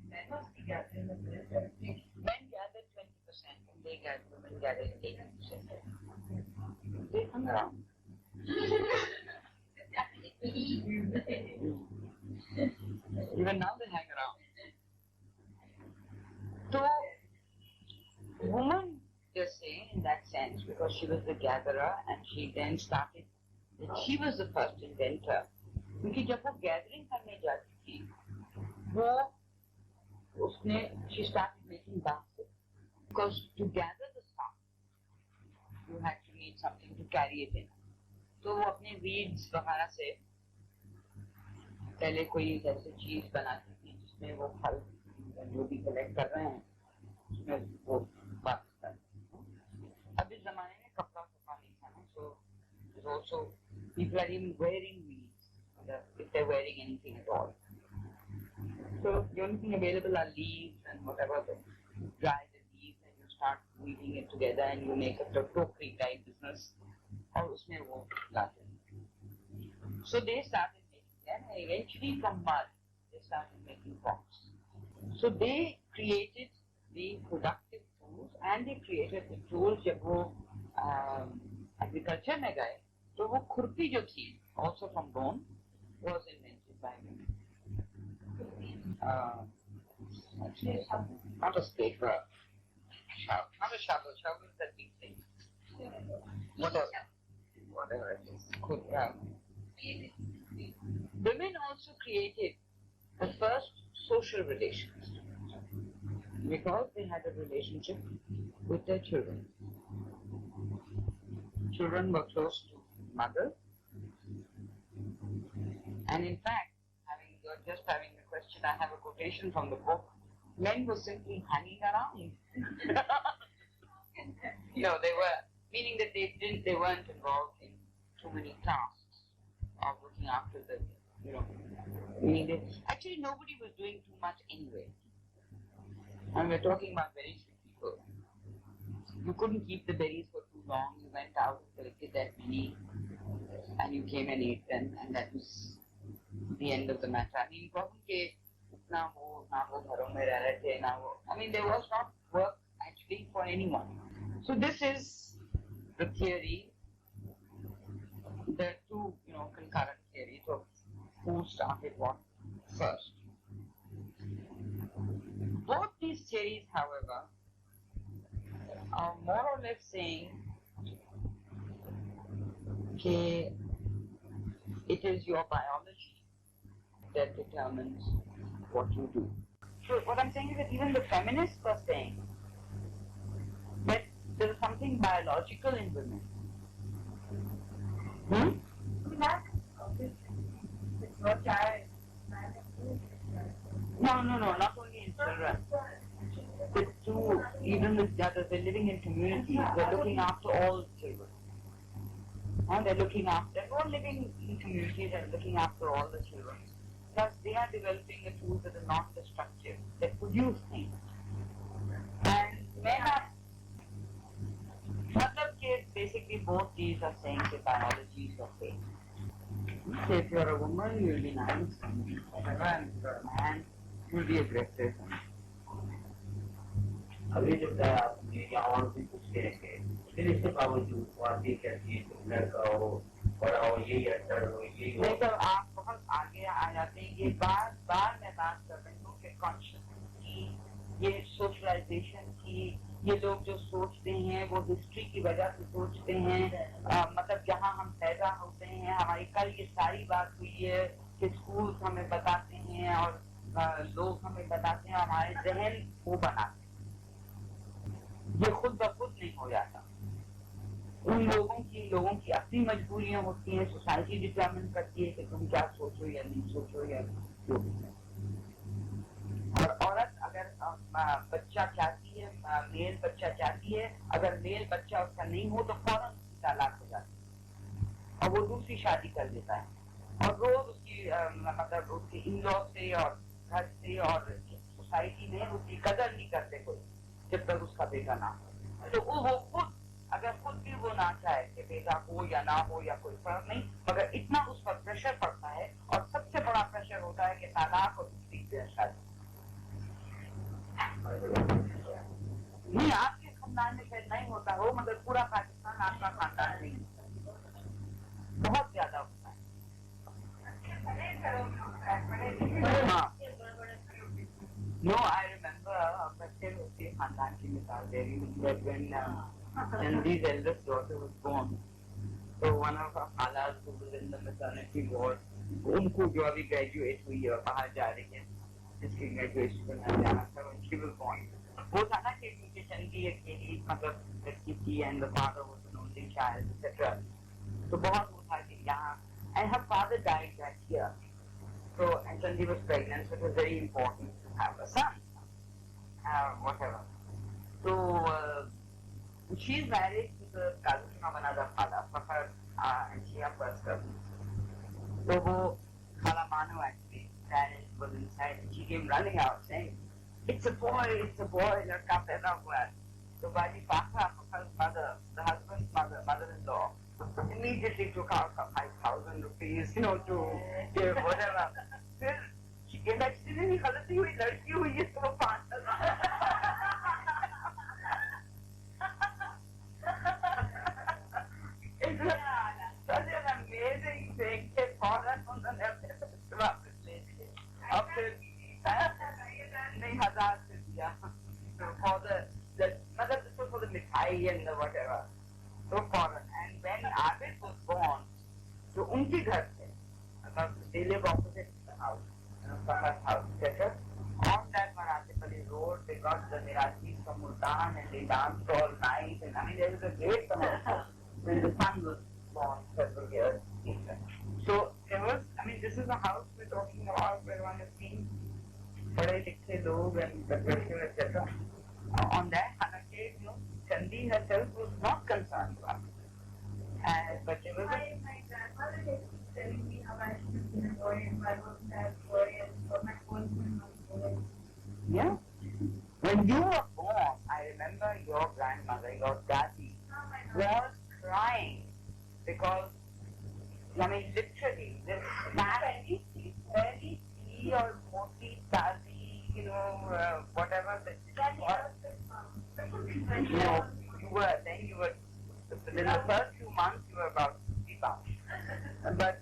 Men must be gathering the men gathered 20%, and women gathered 80%. They hung around. Even now they hang around. So, woman, they say, in that sense, because she was the gatherer, and she then started, that she was the first inventor. क्योंकि जब वो gathering करने जाती थी, she started making baskets. Because to gather the stuff, you had to need something to carry it in. तो वो अपने weeds वगैरह से पहले कोई ऐसी चीज बनाती थी जिसमें वो फल जो भी कलेक्ट कर रहे हैं उसमें वो बात है। अब इस जमाने में कपड़ा सफा नहीं था ना, so there's also people are even wearing weeds if they're wearing anything at all. So the only thing available are leaves and whatever, the dry the leaves and you start weaving it together and you make a tokri type business और उसमें वो लाते हैं. So they started making them and eventually from mud they started making pots. So they created the productive tools and they created the tools जब वो agriculture में गए तो वो खुरपी जो थी also from bone was invented by women. Actually, not a spade, but not a shovel. Shovel is that big thing. Whatever it is. Women also created the first social relations because they had a relationship with their children. Children were close to mother, and in fact, having the question, I have a quotation from the book. Men were simply hanging around. They were, meaning that they weren't involved in too many tasks of looking after the, meaning actually nobody was doing too much anyway. And we're talking about very few people. You couldn't keep the berries for too long. You went out and collected that many, and you came and ate them, and that was the end of the matter. I mean, there was not work actually for anyone. So this is the theory, the two, concurrent theories of who started what first. Both these theories, however, are more or less saying that it is your biology that determines what you do. So what I'm saying is that even the feminists are saying that there is something biological in women. No, not only in children. Even the others, they're living in communities, they're looking after all children. And they're looking after, everyone living in communities and looking after all the children. Plus, they are developing the tools that are non-destructive, that produce things. And men are, basically both these are saying that biology is your fate. So if you're a woman, you'll be nice, and whatever, and if you're a man, you'll be aggressive. अभी जो है आपने या और भी कुछ करेंगे फिर इसके बावजूद वादी कहती है तुम लड़का हो बड़ा हो यही अंडर हो यही हो नहीं तो आप बहुत आगे आ जाते हैं ये बार मैं बात कर रही हूँ कि कॉन्शियसनेस की ये सोशलाइजेशन की ये लोग जो सोचते हैं वो हिस्ट्री की वजह से सोचते हैं मतलब जहाँ हम पैदा होते हैं हमारी कल ये सारी बात हुई है कि स्कूल हमें बताते हैं और लोग हमें बताते हैं हमारे जहन वो बनाते हैं ये खुद ब खुद नहीं हो जाता उन लोगों की अपनी मजबूरियां होती हैं सोसाइटी डिटरमिन करती है कि तुम क्या सोचो या नहीं सोचो या जो भी है और औरत अगर बच्चा चाहती है मेल बच्चा चाहती है अगर मेल बच्चा उसका नहीं हो तो फौरन तलाक हो जाती है और वो दूसरी शादी कर देता है और रोज उसकी मतलब उसके इन लॉ से और घर से और सोसाइटी में उसकी कदर नहीं करते कोई जब तक उसका बेटा ना हो तो वो खुद अगर खुद भी वो ना चाहे कि बेटा हो या ना हो या कोई फर्क नहीं मगर इतना उस पर प्रेशर पड़ता है और सबसे बड़ा प्रेशर होता है कि तलाक और दूसरी शादी नहीं आपके खानदान में शायद नहीं होता हो मगर पूरा पाकिस्तान आपका खानदान नहीं होता बहुत ज्यादा होता है हाँ No, I remember बच्चे उसके खानदान की मिसाल दे रही हूँ that when Chandi's eldest daughter was born, so one of our fathers who was in the maternity ward, उनको जो अभी graduate हुई है बाहर जा रही है, जिसकी graduation करना जाना था when she was born, वो था ना कि Chandi अकेली मतलब लड़की थी and the father was an only child, etc. तो बहुत वो था कि यहाँ and her father died that year, so and Chandi was pregnant, so it was very important. Have a son, whatever. So she's married to the cousin of another father for her, and she has first cousins. So Khala Manu actually, dad was inside, and she came running out saying, it's a boy, ladka paida hua hai. So Baji Paka, her mother, the husband's mother-in-law, immediately took out her 5,000 rupees, to give whatever. Then she came back, she didn't ghalati hui, ladki hui hai, to 5,000. It was such an amazing thing. Ke foreign unhone apne se वापस ले लिए. अब फिर नहीं 1,000 से दिया. For the मतलब this was for the mithai and the whatever. So foreign. And when Abid was born, तो उनके घर से, मतलब they live opposite the house, Farhad's house, etc. On that Maratipalli road, they got the Mirathis from Multan and they danced all night. And I mean, there was a great phenomenon when the son was born several years later. So there was, I mean, this is the house we're talking about where one has seen Padhe Likhe Log and Patriarchal, etc. On that, Hanake, Chandi herself was not concerned about it. But there was My grandmother used to be telling me how I should be a boy and I wasn't that boy and what my husband was doing. yeah. When you were born, I remember your grandmother, your dadi, was crying because, I mean, literally, this very tea or moti dadi, whatever that you were, in the first few months, you were about 50 pounds. But,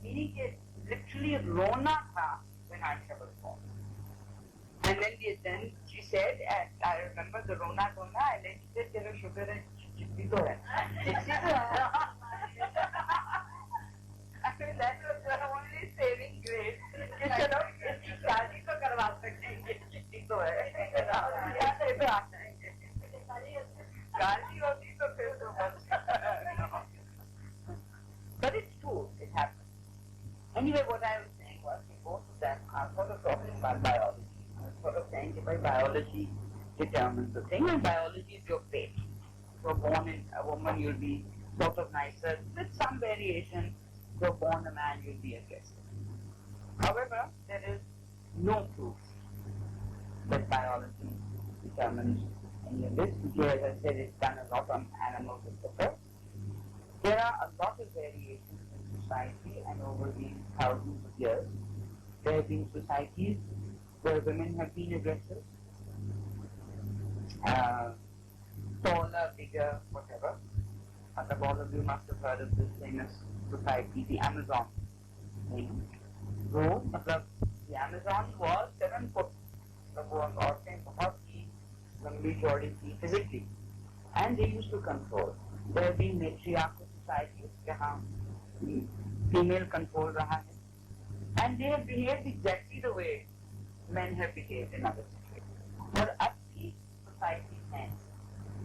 meaning literally rona tha when Aisha was born. And then she said, and I remember the rona, and then she said, "Tera sugar hai, chitni to hai." I mean, that was the only saving grace. कि चलो शादी तो करवा सकते हैं, चिट्ठी तो है, या तो आ जाएंगे. गाली होती तो फिर तो बस. But it's true, it happens. Anyway, what I was saying was, both of them are sort of talking about biology. Sort of saying that biology determines the thing, and biology is your fate. So born in a woman, you'll be sort of nicer, with some variation. So born a man, you'll be aggressive. However, there is no proof that biology determines any of this, because as I said, it's done a lot on animals, etc. There are a lot of variations in society, and over these thousands of years, there have been societies where women have been aggressive, taller, bigger, whatever. All of you must have heard of this famous society, the Amazon. So, the Amazon was 7 foot. औरतें बहुत ही लंबी चौड़ी थी physically, and they used to control. There have been matriarchal societies जहाँ female control रहा है, and they have behaved exactly the way men have behaved in other situations. और अब की societies हैं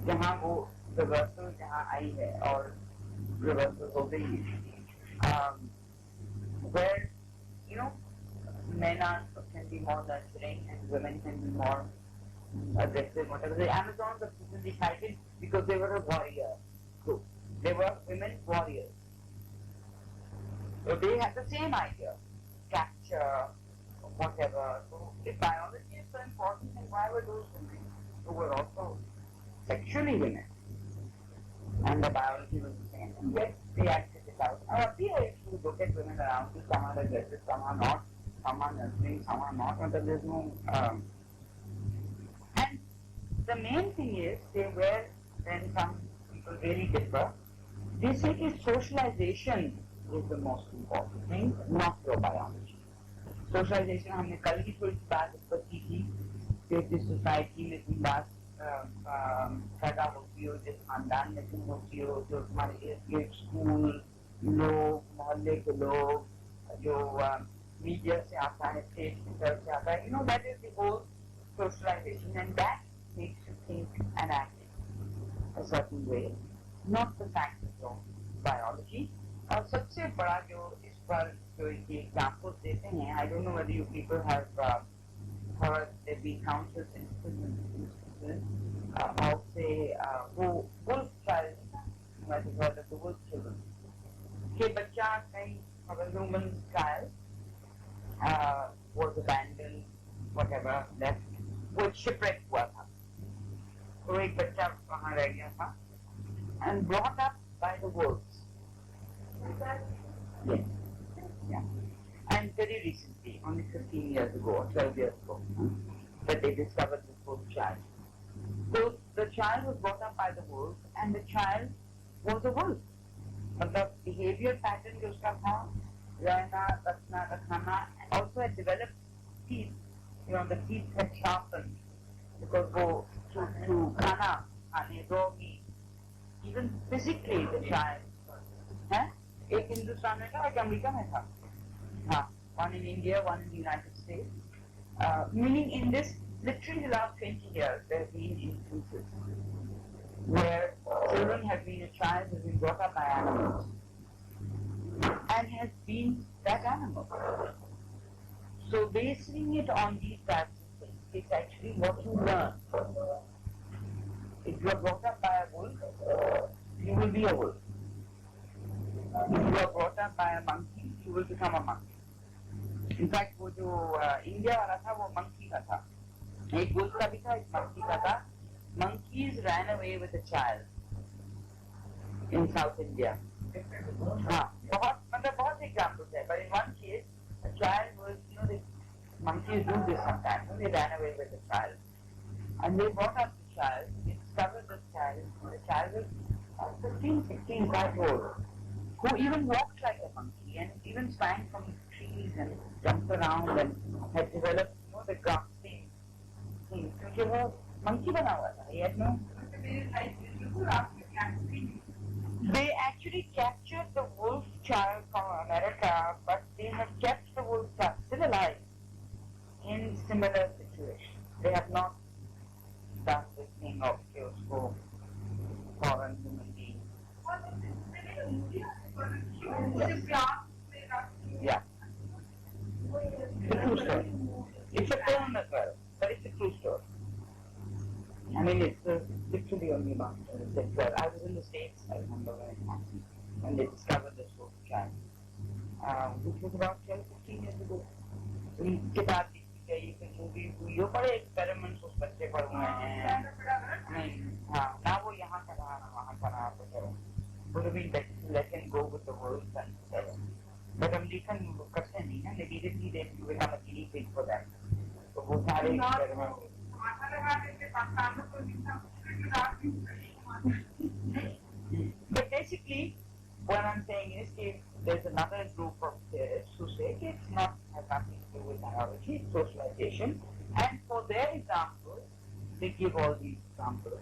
जहाँ वो reversal जहाँ आई है और reversal हो गई है, where men can be more nurturing and women can be more aggressive, whatever. The Amazons of decided because they were a warrior group. They were women warriors. So they had the same idea, capture, whatever. So if biology is so important, then why were those women who were also sexually women? And the biology was the same. And yet they acted it out. Now, if you look at women around you, some are aggressive, some are not, some are nurturing, some are not, and there's no... And the main thing is, they were, when some people really differ, they say that socialization is the most important thing, not your biology. Socialization, हमने कल ही थोड़ी सी बात इस पर की थी कि जिस सोसाइटी में तुम बात पैदा होती हो, जिस खानदान में तुम होती हो, जो तुम्हारे एक स्कूल लोग, मोहल्ले के लोग, जो मीडिया से आता है, स्टेज की तरफ से आता है, that is the whole socialization, and that makes you think and act a certain way, not the fact of your biology. और सबसे बड़ा जो इस पर जो examples देते हैं, I don't know whether you people have heard there being countless instances examples of say wolf child. You might have heard of the wolf children. कि बच्चा कहीं अगर human child was abandoned, whatever, left, वो shipwreck हुआ था. तो एक बच्चा वहाँ रह गया था, and brought up by the wolves. Yes. Yeah. And very recently, only 15 years ago or 12 years ago, that they discovered this wolf child. So the child was brought up by the wolves, and the child was a wolf. But the behavior pattern जो उसका था, रहना, रखना, रखना, also had developed teeth. You know, the teeth had sharpened because वो to खाना, खाने, raw meat. Even physically, the child. है? एक हिंदुस्तान में था, एक अमेरिका में था. हाँ, one in India, one in the United States. Meaning in this, literally the last 20 years, there have been instances where children have been, a child has been brought up by animals and has been that animal. So basing it on these types of things, it's actually what you learn. If you are brought up by a wolf, you will be a wolf. If you are brought up by a monkey, you will become a monkey. In fact, वो जो India वाला था वो monkey का था. एक wolf का भी था, एक monkey का था. Monkeys ran away with a child in South India. हाँ, बहुत examples है. But in one case, a child was, you know, the monkeys do this sometimes. They ran away with a child, and they brought up the child. They discovered the child. The child was 15, 16, quite old, who even walked like a monkey and even sprang from trees and jumped around and had developed, you know, the Gramsci thing. क्योंकि वो monkey बना हुआ था. He had no. They actually captured the wolf child from America, but they have kept the wolf child still alive in similar situations. They have not done this thing of उसको foreign human being. Yeah. It's a true story. It's a poem as well, but it's a true story. I mean, it's literally only about 12. I was in the States, I remember when it happened, when they discovered this wolf child, which was about 12, 15 years ago. So किताब लिखी गई, फिर movie हुई, ये बड़े experiments उस बच्चे पर हुए हैं. हाँ, ना वो यहाँ का रहा, ना वहाँ का रहा, तो would have been better to let him go with the wolves and whatever. But American करते नहीं ना, immediately they become a guinea pig for that. तो वो सारे experiments. But basically, what I'm saying is that there's another group of theorists who say it's not has nothing to do with biology, it's socialization. And for their examples, they give all these examples.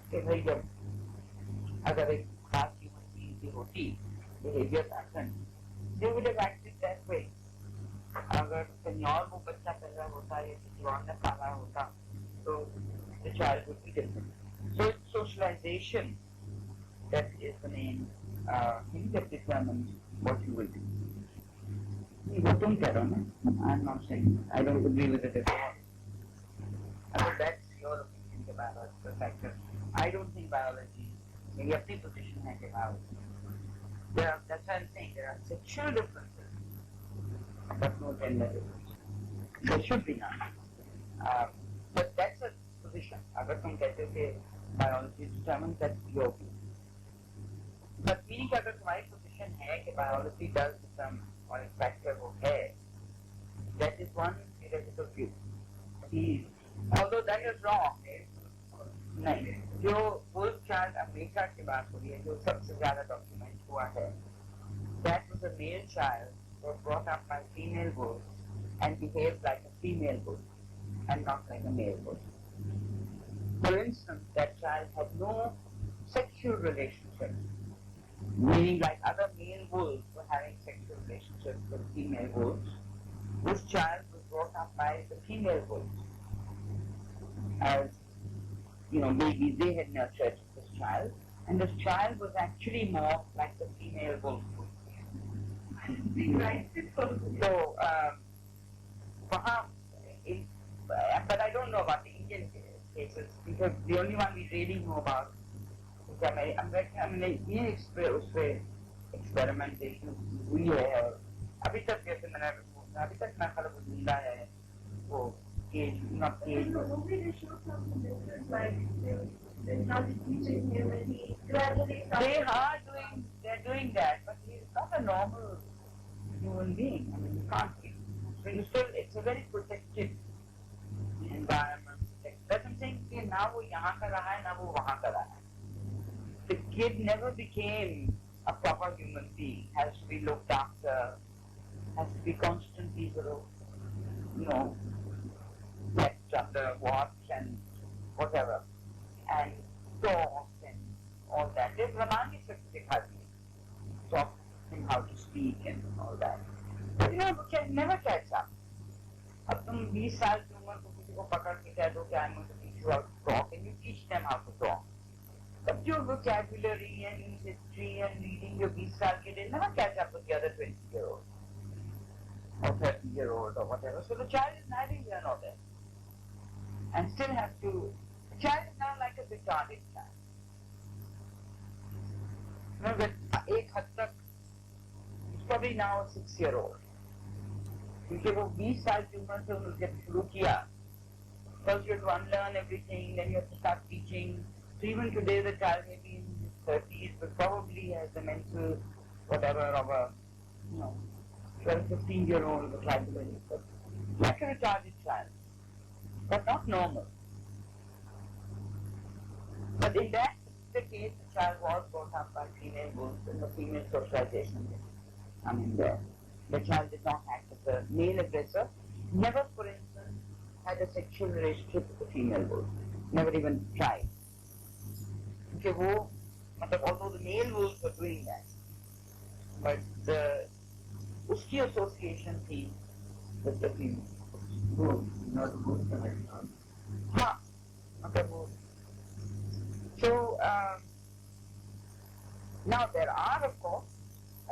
अगर एक खास human being की होती behavior pattern, they would have acted that way. अगर कहीं और वो बच्चा पैदा होता या किसी और ने पाला होता, so the child would be different. So it's socialization that is the main thing that determines what you will do. What don't get on it? I'm not saying I don't agree with it at all. But that's your opinion about the fact that I don't think biology, maybe अपनी position है कि biology. That's why I'm saying there are sexual differences, but no gender differences. There should be none. But that's a position. अगर तुम कहते हो कि biology determines, that's your view. But meaning कि अगर तुम्हारी position है कि biology does determine और in fact वो है, that is one theoretical view. Although that is wrong. नहीं, जो wolf child अमेरिका की बात हो रही है, जो सबसे ज़्यादा document हुआ है, that was a male child was brought up by female wolves and behaved like a female wolf and not like a male wolf. For instance, that child had no sexual relationships, meaning like other male wolves were having sexual relationships with female wolves. This child was brought up by the female wolves. As, you know, babies, they had nurtured this child, and this child was actually more like the female wolf. So, but I don't know about the Indian case cases, because the only one we really know about is ये उसपे experimentation हुई है और अभी तक जैसे अभी तक मैं खाली जिंदा है वो cage, not cage. In the movie they show some methods like they started teaching him and he gradually started. They're doing that, but he's not a normal human being. I mean, you can't. It's a very protected environment. Doesn't think कि ना वो यहाँ का रहा है ना वो वहाँ का रहा है. The kid never became a proper human being. Has to be looked after. Has to be constantly sort of, kept under watch and whatever, and taught and all that. There's Ramani Sakti taught him how to speak and all that. But you can never catch up. अब तुम 20 साल की उम्र को किसी को पकड़ के कह दो कि I'm going to teach you how to talk, and you teach them how to talk. But your vocabulary and history and reading your 20 साल के, they never catch up with the other 20-year-old or 30-year-old or whatever. So the child is neither here nor there, and still has to. The child is now like a retarded child. एक हद तक, he's probably now a 6-year-old. क्योंकि वो 20 साल की उम्र से उन्होंने जब शुरू किया, first you have to unlearn everything, then you have to start teaching. So even today the child may be in his 30s, but probably has the mental whatever of a 12, 15-year-old vocabulary. But like a retarded child, but not normal. But in that the case, the child was brought up by female wolves in the female socialization. I mean, the child did not act as a male aggressor. Never, for instance, had a sexual relationship with a female wolf. Never even tried. Okay, although the male wolves were doing that, but uski association theme with the female wolf, not good connection. So, now there are, of course,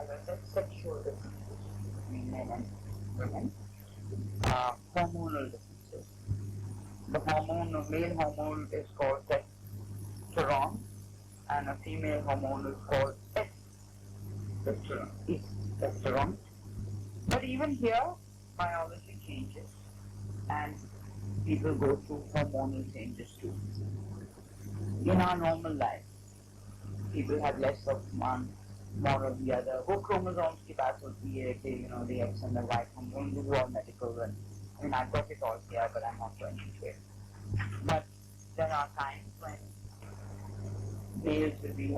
as I said, sexual differences between men and women, hormonal differences. The male hormone is called testosterone, and a female hormone is called testosterone. But even here, biology changes, and people go through hormonal changes too. In our normal life, people have less of one, more of the other. वो chromosomes की बात होती है कि the X and the Y hormone, this is all medical. And I mean, I've got it all here, but I'm not going into it. But there are times when males will be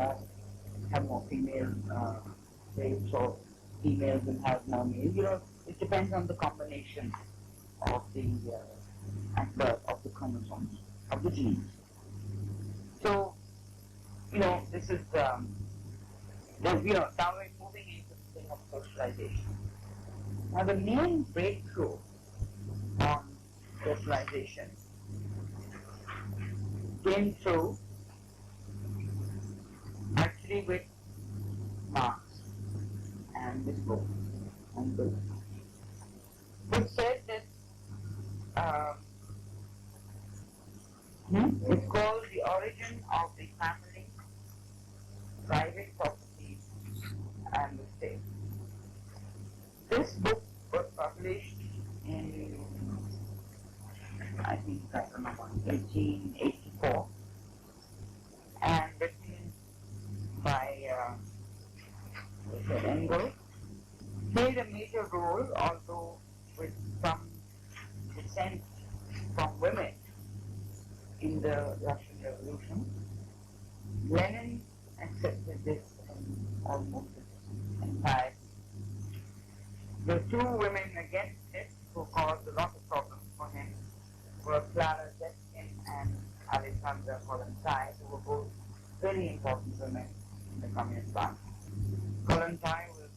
have more female traits, or females will have more male. It depends on the combination of the at birth of the chromosomes of the genes. So, this is now we're moving into the thing of socialization. Now, the main breakthrough on socialization came through actually with Marx and this book, which said that it's called The Origin of the Family, Private Property and the State. This book was published in, I don't know, 1884, and written by Engels. Played a major role, although with some dissent from women, in the Russian Revolution. Lenin accepted this in almost its entirety. The two women against it who caused a lot of problems for him were Clara Zetkin and Alexandra Kollontai, who were both very important women in the Communist Party. Kollontai was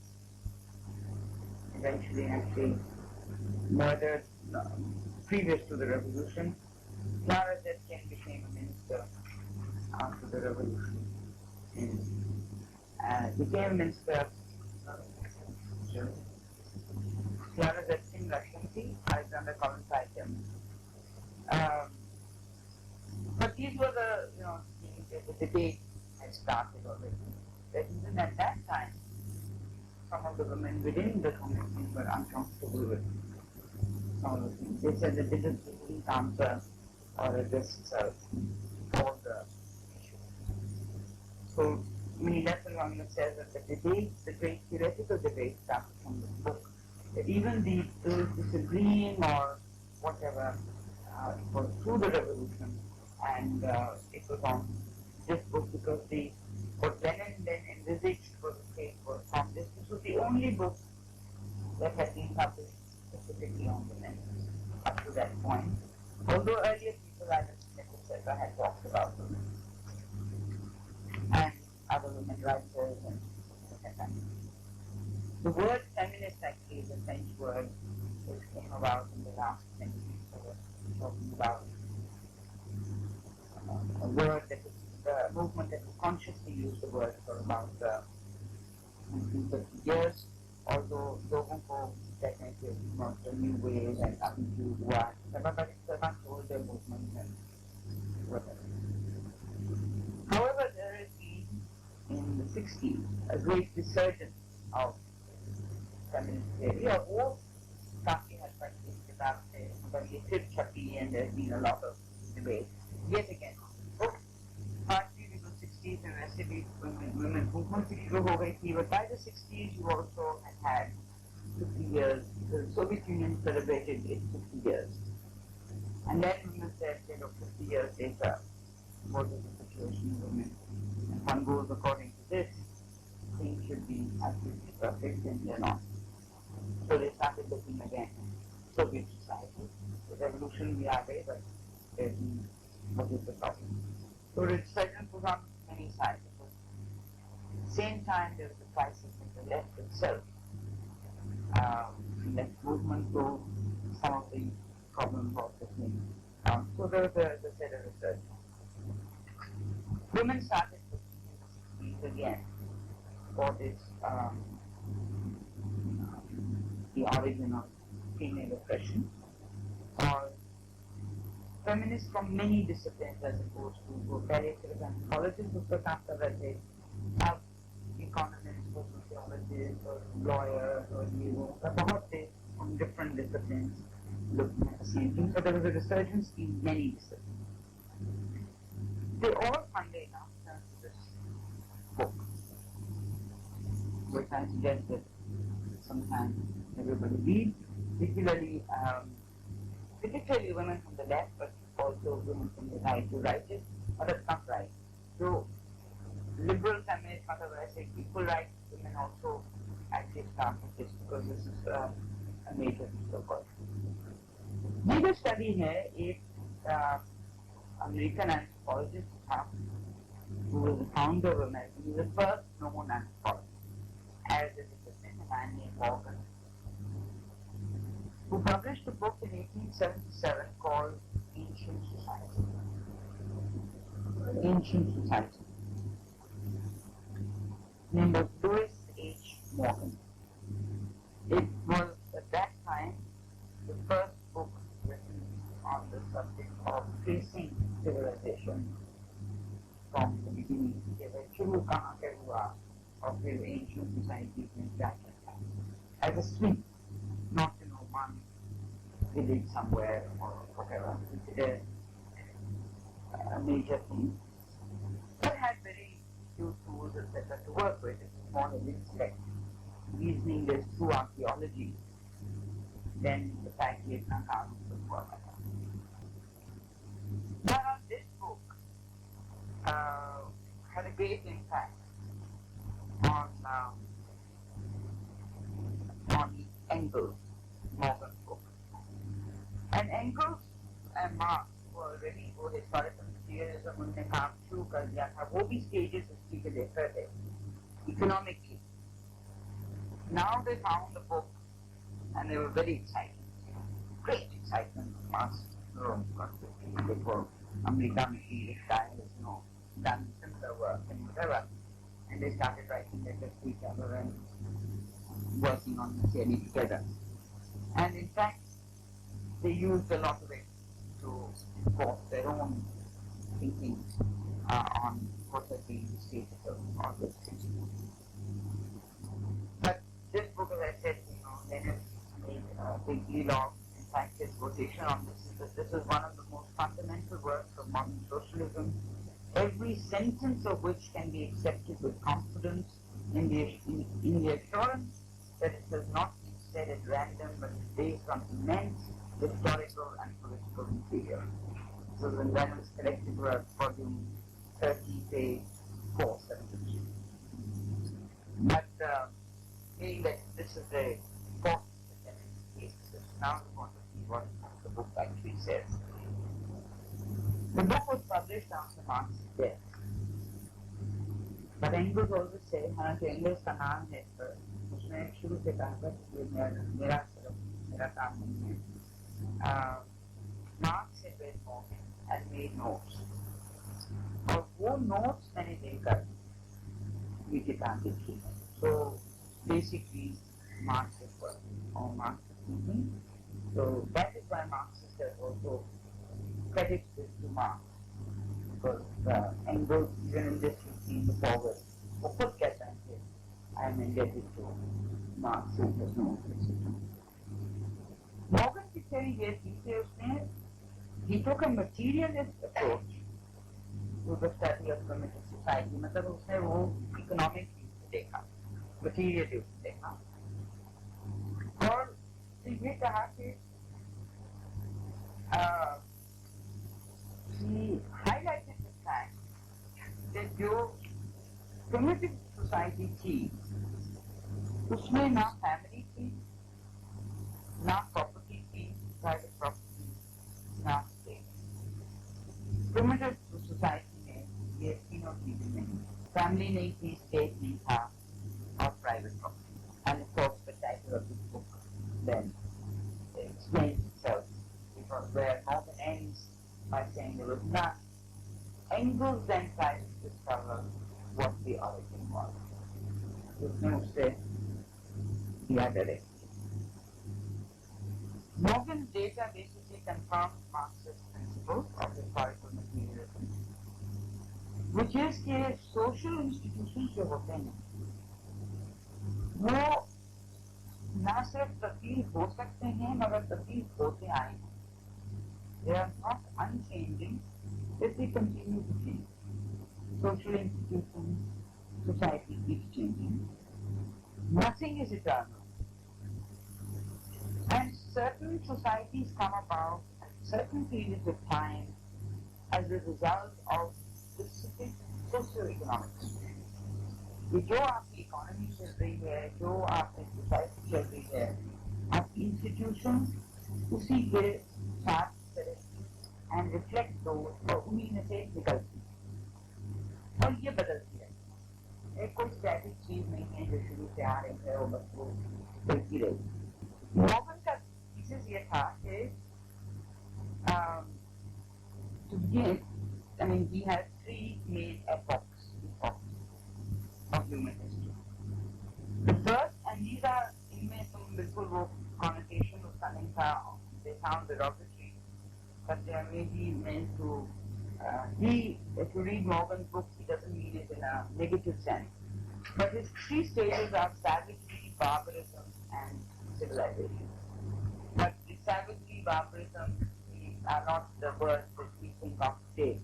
eventually actually murdered previous to the revolution. Clara Zetkin became a minister after the revolution. Became a minister. Clara Zetkin, Russian, Alexander Kollontai, German. these were the, the debate had started already. That even at that time, some of the women within the community were uncomfortable with some of the things. They said that they didn't answer or address all the issues. So, that's when it says that the debate, the great theoretical debate started from the book. That even those disagreeing or whatever was through the revolution, and it was on this book because what Lenin then envisaged for the case was from this. This was the only book that had been published specifically on women up to that point. Although earlier people like Smith, etc., had talked about women and other women writers and etc. The word feminist actually is a French word which came about in the last century. So we're talking about a word that is the movement that consciously used the word for about 50 years, although लोगों को कहते हैं कि the new wave and attitude हुआ, but it's a much older movement and whatever. However, there has been in the 60s a great resurgence of feminist theory, और वो काफी हद तक इस किताब से मतलब ये फिर छपी and there's been a lot of debate. Yet again, partly because 60s and वैसे भी women movement शुरू हो गई थी, but by the 60s you also had 50 years, the Soviet Union celebrated its 50 years. And then women said, 50 years later, what is the situation of women? And one goes according to this, things should be absolutely perfect, and they're not. So they started looking again at Soviet society. The revolution we are there, but what is the problem? So resurgence was on many sides. At the same time, there was a crisis in the left itself. The left movement, so some of the problems of the thing. So there was a resurgence. Women started looking in the 60s again for this, the origin of female oppression, or feminists from many disciplines as opposed to comparative anthropologists who took after that they have economists or sociologists or lawyers or from different disciplines looking at the same thing. So there was a resurgence in many disciplines. They all finally now turn to this book, which I suggest that sometimes everybody read, particularly women from the left, but also women from the right who write it, but that's not right. So liberal feminist, I say equal rights women also actually start with this because this is a major so-called. Major study है एक American anthropologist who was the founder of American, he was the first known anthropologist as a discipline, a man named Morgan, who published a book in 1877 called Ancient Society. Ancient Society. Name was Louis H. Morgan. It was at that time the first book written on the subject of tracing civilization from the beginning. Of the ancient societies in that as a sweep, not one village somewhere or whatever. It's a major thing. But had very few tools, etc. to work with. It's more an intellect. Reasoning is through archaeology. Then the fact is not how it would work. Now this book had a great impact on Engels, Morgan's book. And Engels and Marx were already वो historical materialism उनने काम शुरू कर दिया था, वो भी stages history के लेकर थे, economically. Now they found the book and they were very excited, great excitement. Marx before America materialist style is done similar work and whatever. And they started writing letters to each other and working on the theory together. And in fact, they used a lot of it to enforce their own thinking on what has been stated on this thing. But this book, as I said, Lenin made a big deal of. In fact, his quotation on this is that this is one of the most fundamental works of modern socialism, every sentence of which can be accepted with confidence in the assurance that it has not been said at random but is based on immense historical and political material. So in Lenin's collected work, volume 30, page 473. But being that this is a important case, now we want to see what the book actually says. The book was published after Marx's death. But Engels also said, हालांकि Engels का नाम है पर उसने शुरू से कहा था कि मेरा काम नहीं है. Marx had read Morgan and made notes. और वो notes मैंने देखकर ये किताब लिखी. So basically Marxist work or Marxist thinking. So that is why Marxists have also credits this to Marx. Because Engels, even in this you see in the forward, वो खुद कहता है कि I am indebted to Marx who has no criticism. Morgan की theory ये थी कि उसने he took a materialist approach to the study of primitive society. मतलब उसने वो economic view से देखा, material view से देखा, और ये कहा कि he highlighted the fact that जो primitive society थी उसमें ना family थी, ना property थी, private property, ना state. Primitive society में ये तीनों चीजें नहीं, family नहीं थी, state नहीं था, और private property. And of course the title of this book then explains itself, because where Morgan ends by saying there was none, Engels then tries to discover what the origin was. उसने उससे दिया directly. Morgan's data basically confirms Marxist principles of historical materialism, which is कि social institutions जो होते हैं वो ना सिर्फ तब्दील हो सकते हैं मगर तब्दील होते आए हैं. They are not unchanging if they continue to change. Social institutions, society keeps changing. Nothing is eternal. And certain societies come about at certain periods of time as a result of specific socio-economic situations. कि जो आपकी economy चल रही है, जो आपकी society चल रही है, आपकी इंस्टीट्यूशन उसी के साथ and reflect those और उन्हीं में से निकलती है और ये बदलती है. एक कोई स्टैटिक चीज नहीं है जो शुरू से आ रही है वो बस वो चलती रहेगी. मॉर्गन का थीसिस ये था कि to begin, I mean, he has three main epochs of human history. The first, and these are इनमें तुम बिल्कुल वो connotation उसका नहीं था, they sound derogatory, but they are maybe meant to, if you read Morgan's books, he doesn't mean it in a negative sense. But his three stages are savagery, barbarism, and civilization. But the savagery, barbarism are not the words that we think of today.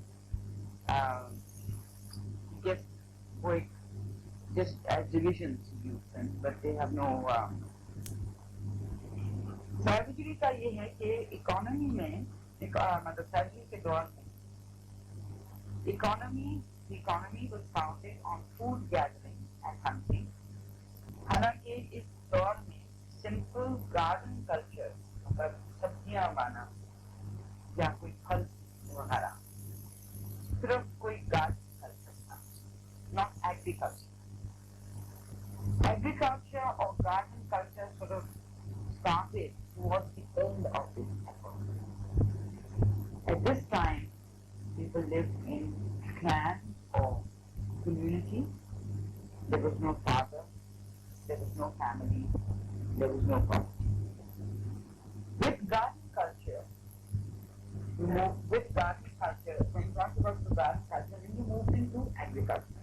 Just as divisions use them, but they have no. Savagery का ये है कि economy में मतलब surgery के दौर में the economy was founded on food gathering and hunting. हालांकि इस दौर में simple garden culture मतलब सब्जियां उगाना या कोई फल वगैरह सिर्फ कोई garden culture था, not agriculture. Agriculture or garden culture sort of started towards the end of this epoch. At this time, people lived in clan or community. There was no father, there was no family, there was no property. With garden culture, culture, when you talked about Sudan culture, then you moved into agriculture.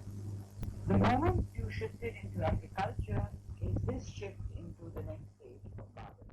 The moment you shifted into agriculture is this shift into the next stage of barbarism.